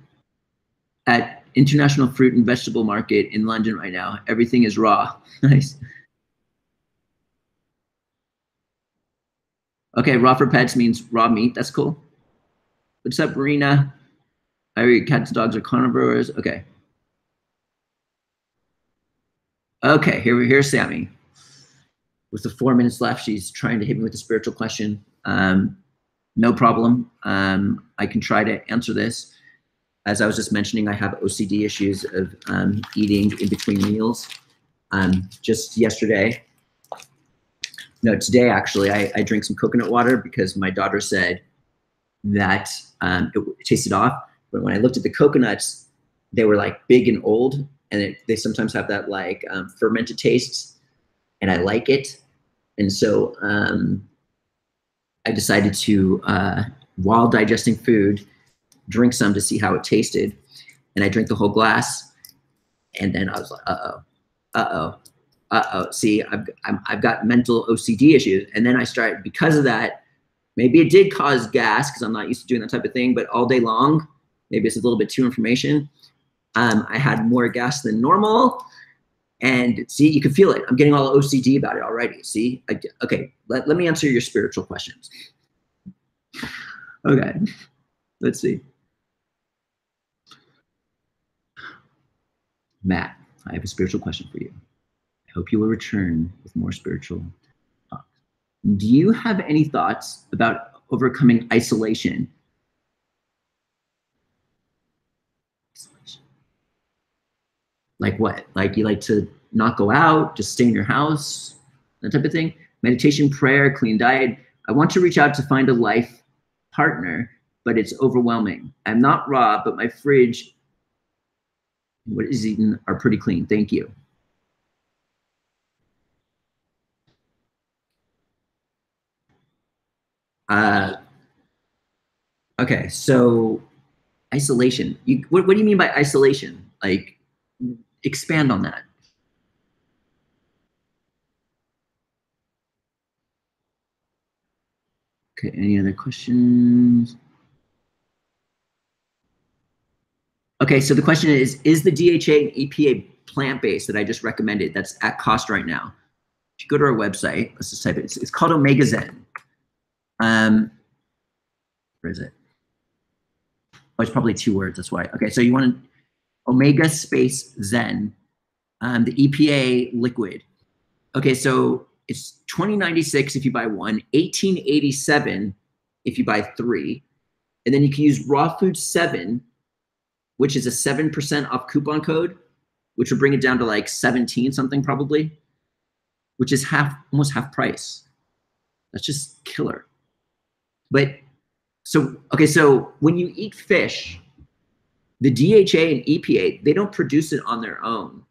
at International Fruit and Vegetable Market in London right now. Everything is raw. Nice. Okay, raw for pets means raw meat. That's cool. What's up, Marina? I read cats and dogs are carnivores. Okay. Okay, here's Sammy. With the 4 minutes left, she's trying to hit me with a spiritual question. No problem. I can try to answer this. As I was just mentioning, I have OCD issues of eating in between meals. Just yesterday, no, today actually, I drank some coconut water because my daughter said that it tasted off. But when I looked at the coconuts, they were like big and old, and they sometimes have that like fermented taste, and I like it. And so I decided to, while digesting food, drink some to see how it tasted. And I drank the whole glass, and then I was like, see, I've got mental OCD issues. And then I started, because of that, maybe it did cause gas because I'm not used to doing that type of thing, but all day long, maybe it's a little bit too information. I had more gas than normal. And see, you can feel it. I'm getting all OCD about it already. See, okay, let me answer your spiritual questions. Okay, let's see. Matt, I have a spiritual question for you. I hope you will return with more spiritual talk. Do you have any thoughts about overcoming isolation? Like what? Like you like to not go out, just stay in your house, that type of thing? Meditation, prayer, clean diet. I want to reach out to find a life partner, but it's overwhelming. I'm not raw, but my fridge, what is eaten, are pretty clean. Thank you. Okay, so isolation. What do you mean by isolation? Like, expand on that. Okay, any other questions? Okay, so the question is the DHA and EPA plant-based that I just recommended, that's at cost right now? If you go to our website, let's just type it. It's called Omega Zen. Where is it? Oh, it's probably 2 words, that's why. Okay, so you want Omega space Zen, the EPA liquid. Okay, so it's $20.96 if you buy one, $18.87 if you buy 3. And then you can use Raw Food 7, which is a 7% off coupon code, which would bring it down to like 17 something probably, which is almost half price. That's just killer. But so, okay, so when you eat fish, the DHA and EPA, they don't produce it on their own.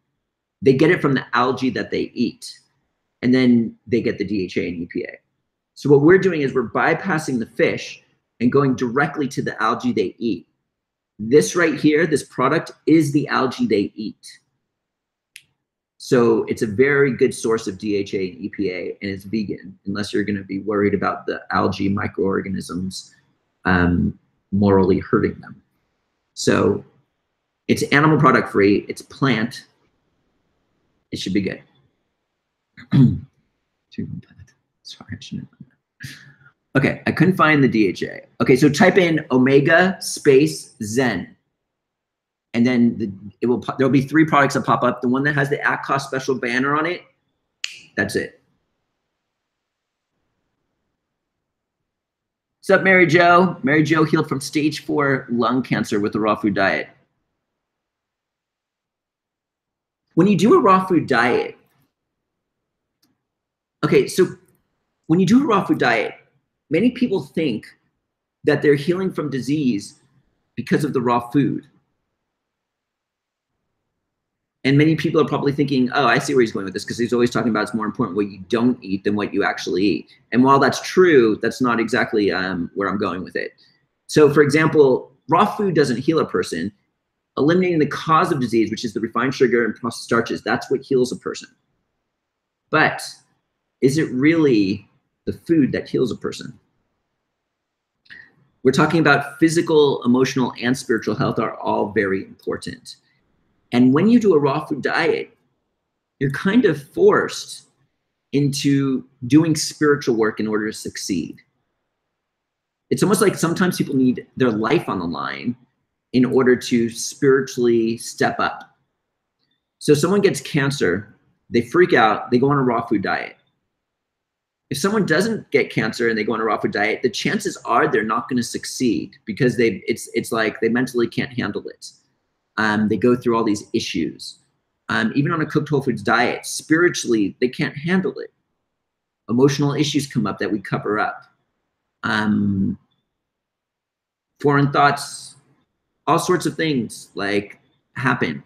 They get it from the algae that they eat, and then they get the DHA and EPA. So what we're doing is we're bypassing the fish and going directly to the algae they eat. This right here, this product is the algae they eat. So it's a very good source of DHA and EPA, and it's vegan, unless you're gonna be worried about the algae microorganisms morally hurting them. So it's animal product free, it's plant, it should be good. Sorry, I shouldn't have done that. Okay, I couldn't find the DHA. Okay, so type in Omega space Zen. And then there'll be 3 products that pop up. The one that has the at cost special banner on it, that's it. What's up, Mary Jo? Mary Jo healed from stage 4 lung cancer with a raw food diet. When you do a raw food diet, okay, so when you do a raw food diet, many people think that they're healing from disease because of the raw food. And many people are probably thinking, oh, I see where he's going with this, because he's always talking about it's more important what you don't eat than what you actually eat. And while that's true, that's not exactly where I'm going with it. So for example, raw food doesn't heal a person. Eliminating the cause of disease, which is the refined sugar and processed starches, that's what heals a person. But is it really the food that heals a person? We're talking about physical, emotional, and spiritual health are all very important. And when you do a raw food diet, you're kind of forced into doing spiritual work in order to succeed. It's almost like sometimes people need their life on the line in order to spiritually step up. So someone gets cancer, they freak out, they go on a raw food diet. If someone doesn't get cancer and they go on a raw food diet, the chances are they're not going to succeed because it's like they mentally can't handle it. They go through all these issues. Even on a cooked whole foods diet, spiritually, they can't handle it. Emotional issues come up that we cover up. Foreign thoughts, all sorts of things like happen.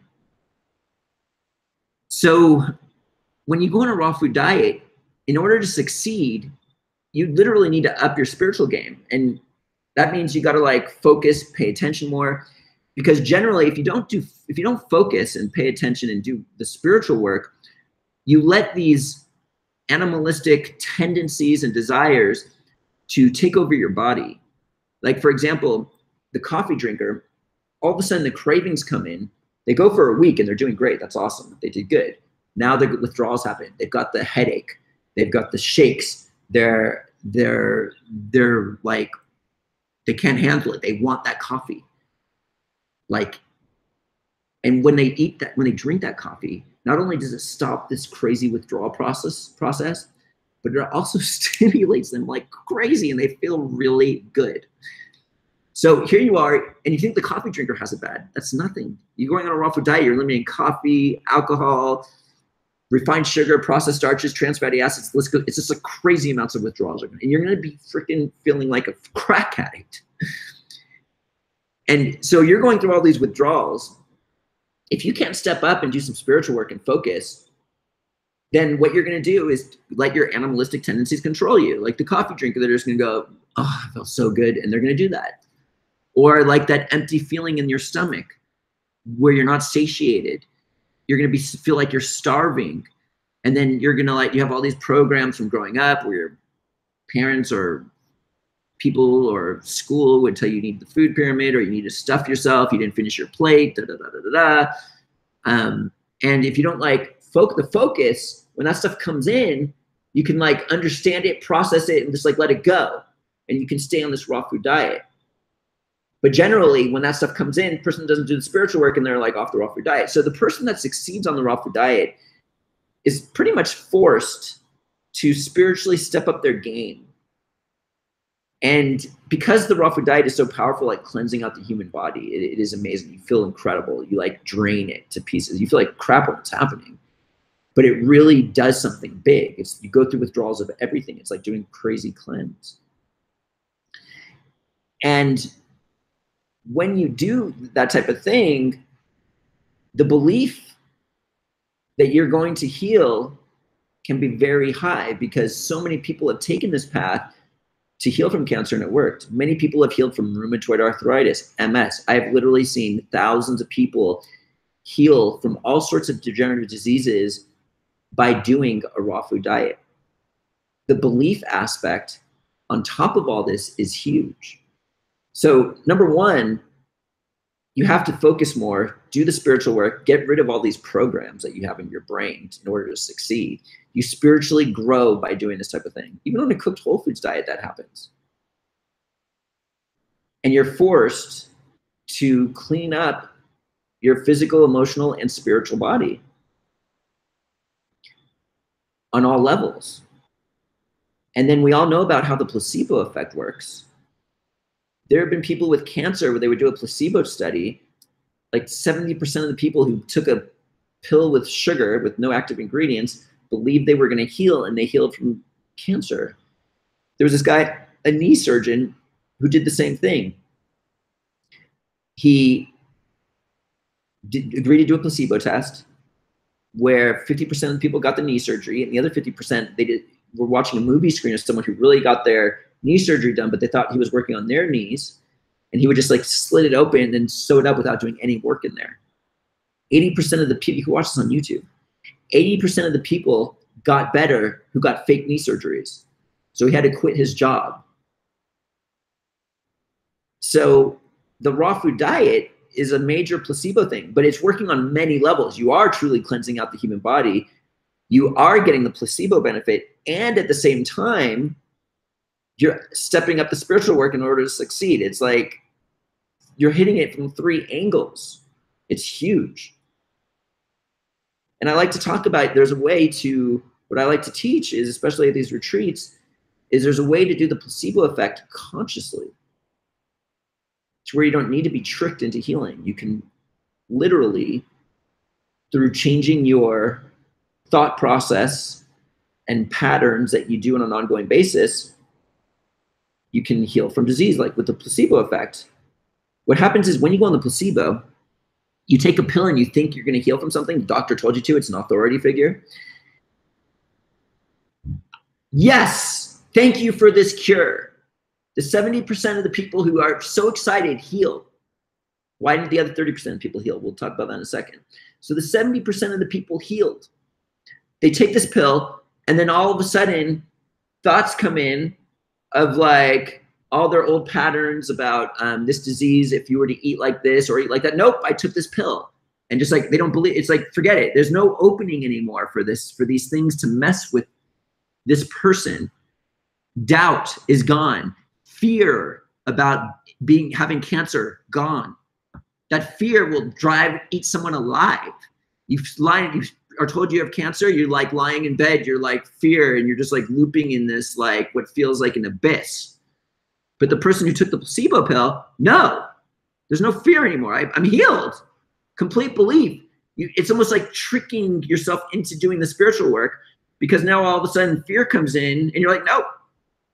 So when you go on a raw food diet, in order to succeed, you literally need to up your spiritual game. And that means you got to like focus, pay attention more. Because generally, if you don't focus and pay attention and do the spiritual work, you let these animalistic tendencies and desires to take over your body. Like for example, the coffee drinker, all of a sudden the cravings come in. They go for a week and they're doing great. That's awesome. They did good. Now the withdrawals happen. They've got the headache. They've got the shakes. They're like, they can't handle it. They want that coffee. Like, and when they eat that, when they drink that coffee, not only does it stop this crazy withdrawal process, but it also stimulates them like crazy and they feel really good. So here you are, and you think the coffee drinker has it bad. That's nothing. You're going on a raw food diet, you're eliminating coffee, alcohol, refined sugar, processed starches, trans fatty acids. Let's go. It's just like crazy amounts of withdrawals. And you're going to be freaking feeling like a crack addict. And so you're going through all these withdrawals. If you can't step up and do some spiritual work and focus, then what you're going to do is let your animalistic tendencies control you. Like the coffee drinker, they're just going to go, oh, I felt so good. And they're going to do that. Or like that empty feeling in your stomach where you're not satiated. You're going to feel like you're starving. And then you're going to you have all these programs from growing up where your parents or people or school would tell you need the food pyramid or you need to stuff yourself. You didn't finish your plate, da, da, da, da, da, da. And if you don't like the focus, when that stuff comes in, you can like understand it, process it, and just like let it go. And you can stay on this raw food diet. But generally, when that stuff comes in, the person doesn't do the spiritual work and they're like off the raw food diet. So the person that succeeds on the raw food diet is pretty much forced to spiritually step up their game. And because the raw food diet is so powerful, like cleansing out the human body, it is amazing. You feel incredible. You like drain it to pieces. You feel like crap when it's happening. But it really does something big. You go through withdrawals of everything. It's like doing crazy cleanse. And when you do that type of thing, the belief that you're going to heal can be very high because so many people have taken this path to heal from cancer and it worked. Many people have healed from rheumatoid arthritis, MS. I've literally seen thousands of people heal from all sorts of degenerative diseases by doing a raw food diet. The belief aspect on top of all this is huge. So number one, you have to focus more, do the spiritual work, get rid of all these programs that you have in your brain in order to succeed. You spiritually grow by doing this type of thing. Even on a cooked whole foods diet, that happens. And you're forced to clean up your physical, emotional, and spiritual body on all levels. And then we all know about how the placebo effect works. There have been people with cancer where they would do a placebo study. Like 70% of the people who took a pill with sugar with no active ingredients believed they were going to heal, and they healed from cancer. There was this guy, a knee surgeon, who did the same thing. He agreed to do a placebo test where 50% of the people got the knee surgery, and the other 50% were watching a movie screen of someone who really got their knee surgery done, but they thought he was working on their knees, and he would just like slit it open and sew it up without doing any work in there. 80% of the people, you can watch this on YouTube, 80% of the people got better who got fake knee surgeries. So he had to quit his job. So the raw food diet is a major placebo thing, but it's working on many levels. You are truly cleansing out the human body. You are getting the placebo benefit, and at the same time, you're stepping up the spiritual work in order to succeed. It's like you're hitting it from 3 angles. It's huge. And I like to talk about, there's a way to, what I like to teach is, especially at these retreats, is there's a way to do the placebo effect consciously. It's where you don't need to be tricked into healing. You can literally, through changing your thought process and patterns that you do on an ongoing basis, you can heal from disease, like with the placebo effect. What happens is when you go on the placebo, you take a pill and you think you're going to heal from something. The doctor told you to. It's an authority figure. Yes, thank you for this cure. The 70% of the people who are so excited heal. Why did the other 30% of people heal? We'll talk about that in a second. So the 70% of the people healed. They take this pill, and then all of a sudden, thoughts come in of like all their old patterns about this disease, if you were to eat like this or eat like that. Nope, I took this pill. And just like, they don't believe, it's like, forget it. There's no opening anymore for this, for these things to mess with this person. Doubt is gone. Fear about having cancer, gone. That fear will eat someone alive. You are told you have cancer, you're like lying in bed, you're like fear, and you're just like looping in this, like what feels like an abyss. But the person who took the placebo pill, no, there's no fear anymore. I'm healed. Complete belief. It's almost like tricking yourself into doing the spiritual work, because now all of a sudden fear comes in and you're like,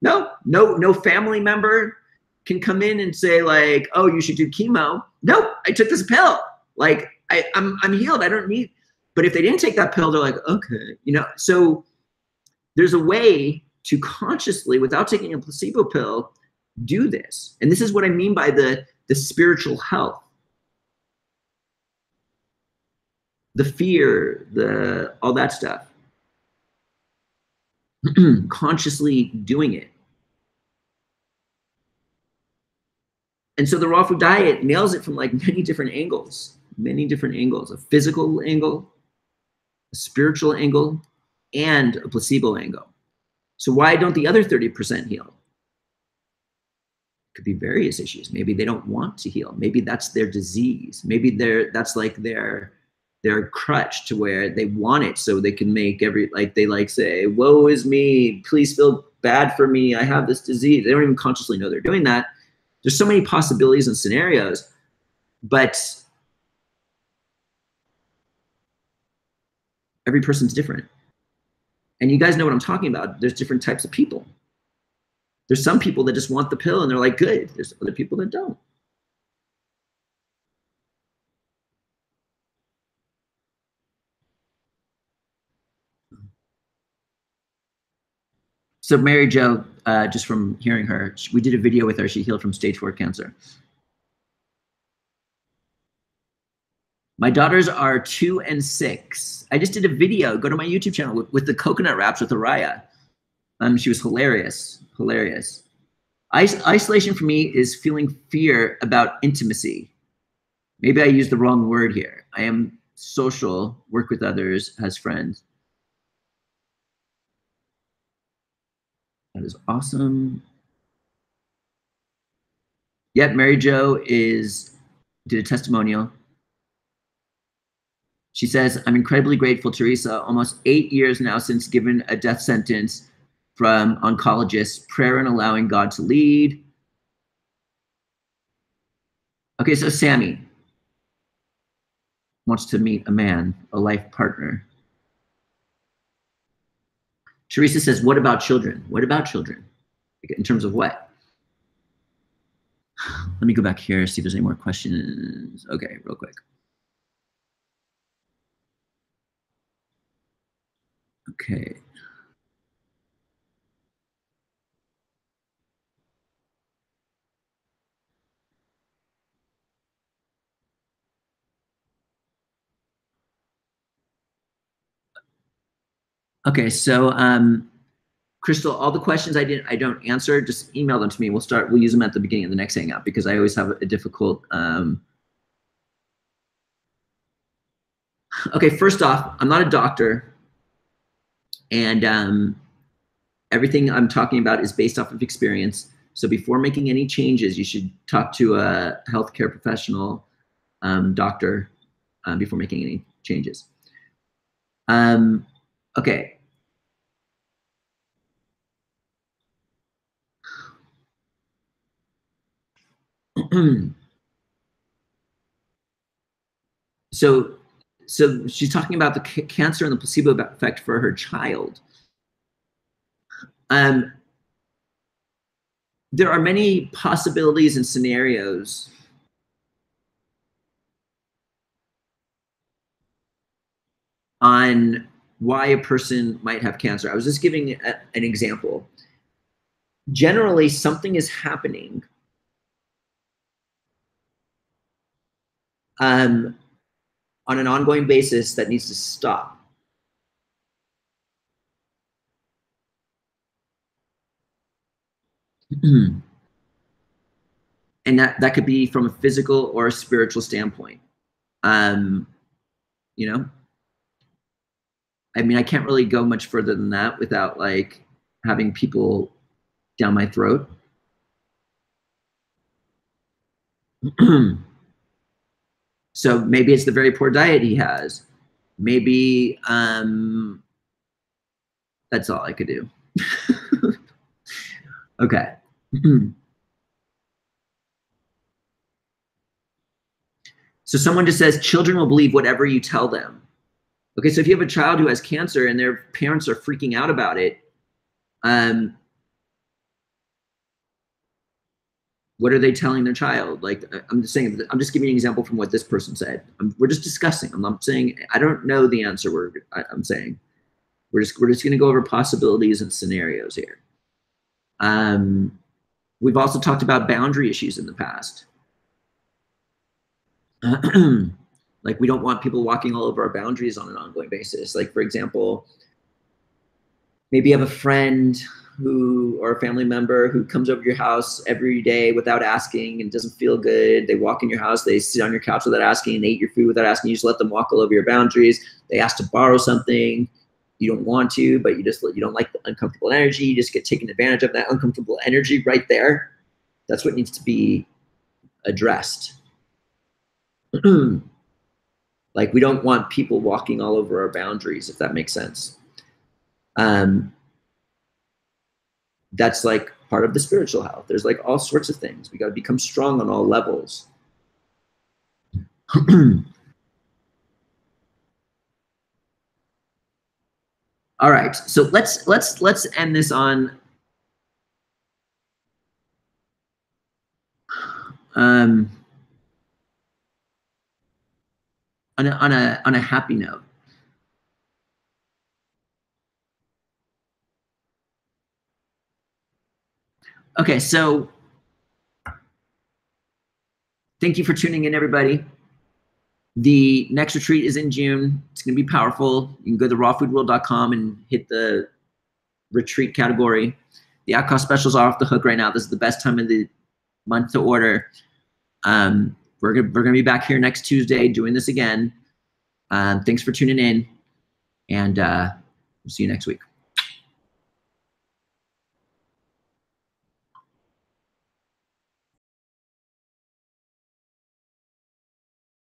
no family member can come in and say like, oh, you should do chemo. Nope, I took this pill. Like I'm healed. I don't need. But if they didn't take that pill, they're like, okay, So there's a way to consciously, without taking a placebo pill, do this. And this is what I mean by the spiritual health. The fear, all that stuff. Consciously doing it. And so the raw food diet nails it from like many different angles. A physical angle, a spiritual angle, and a placebo angle. So why don't the other 30% heal? Could be various issues. Maybe they don't want to heal. Maybe that's their disease. Maybe that's like their crutch to where they want it so they can make they say, woe is me, please feel bad for me, I have this disease. They don't even consciously know they're doing that. There's so many possibilities and scenarios, but every person's different. And you guys know what I'm talking about. There's different types of people. There's some people that just want the pill and they're like, good. There's other people that don't. So Mary Jo, just from hearing her, we did a video with her. She healed from stage 4 cancer. My daughters are 2 and 6. I just did a video. Go to my YouTube channel with the coconut wraps with Araya. She was hilarious. Isolation for me is feeling fear about intimacy. Maybe I used the wrong word here. I am social, work with others, has friends. That is awesome. Yep, Mary Jo did a testimonial. She says, I'm incredibly grateful, Teresa. Almost 8 years now since given a death sentence from oncologists, prayer and allowing God to lead. Okay, so Sammy wants to meet a man, a life partner. Teresa says, what about children? What about children? In terms of what? Let me go back here, see if there's any more questions. Okay, real quick. Okay. Okay, so Crystal, all the questions I don't answer, just email them to me. We'll use them at the beginning of the next hangout because I always have a difficult. Okay, first off, I'm not a doctor, and everything I'm talking about is based off of experience. So before making any changes, you should talk to a healthcare professional, doctor, before making any changes. Okay. so she's talking about the cancer and the placebo effect for her child. There are many possibilities and scenarios on why a person might have cancer. I was just giving an example. Generally, something is happening on an ongoing basis that needs to stop. And that could be from a physical or a spiritual standpoint. You know, I mean, I can't really go much further than that without like having people down my throat. So maybe it's the very poor diet he has. Maybe that's all I could do. Okay. So someone just says children will believe whatever you tell them. Okay, so if you have a child who has cancer and their parents are freaking out about it, what are they telling their child? Like, I'm just saying, I'm just giving you an example from what this person said. We're just discussing. I'm not saying, I don't know the answer. I'm saying we're just going to go over possibilities and scenarios here. We've also talked about boundary issues in the past. Like, we don't want people walking all over our boundaries on an ongoing basis. Like, for example, maybe you have a friend or a family member who comes over your house every day without asking and doesn't feel good. They walk in your house, they sit on your couch without asking, they eat your food without asking. You just let them walk all over your boundaries. They ask to borrow something. You don't want to, but you don't like the uncomfortable energy. You just get taken advantage of that uncomfortable energy right there. That's what needs to be addressed. Like, we don't want people walking all over our boundaries, if that makes sense. That's like part of the spiritual health. There's like all sorts of things. We got to become strong on all levels. All right, so let's end this on a happy note. Okay, so thank you for tuning in, everybody. The next retreat is in June. It's going to be powerful. You can go to rawfoodworld.com and hit the retreat category. The at-cost specials are off the hook right now. This is the best time of the month to order. We're gonna be back here next Tuesday doing this again. Thanks for tuning in, and we'll see you next week.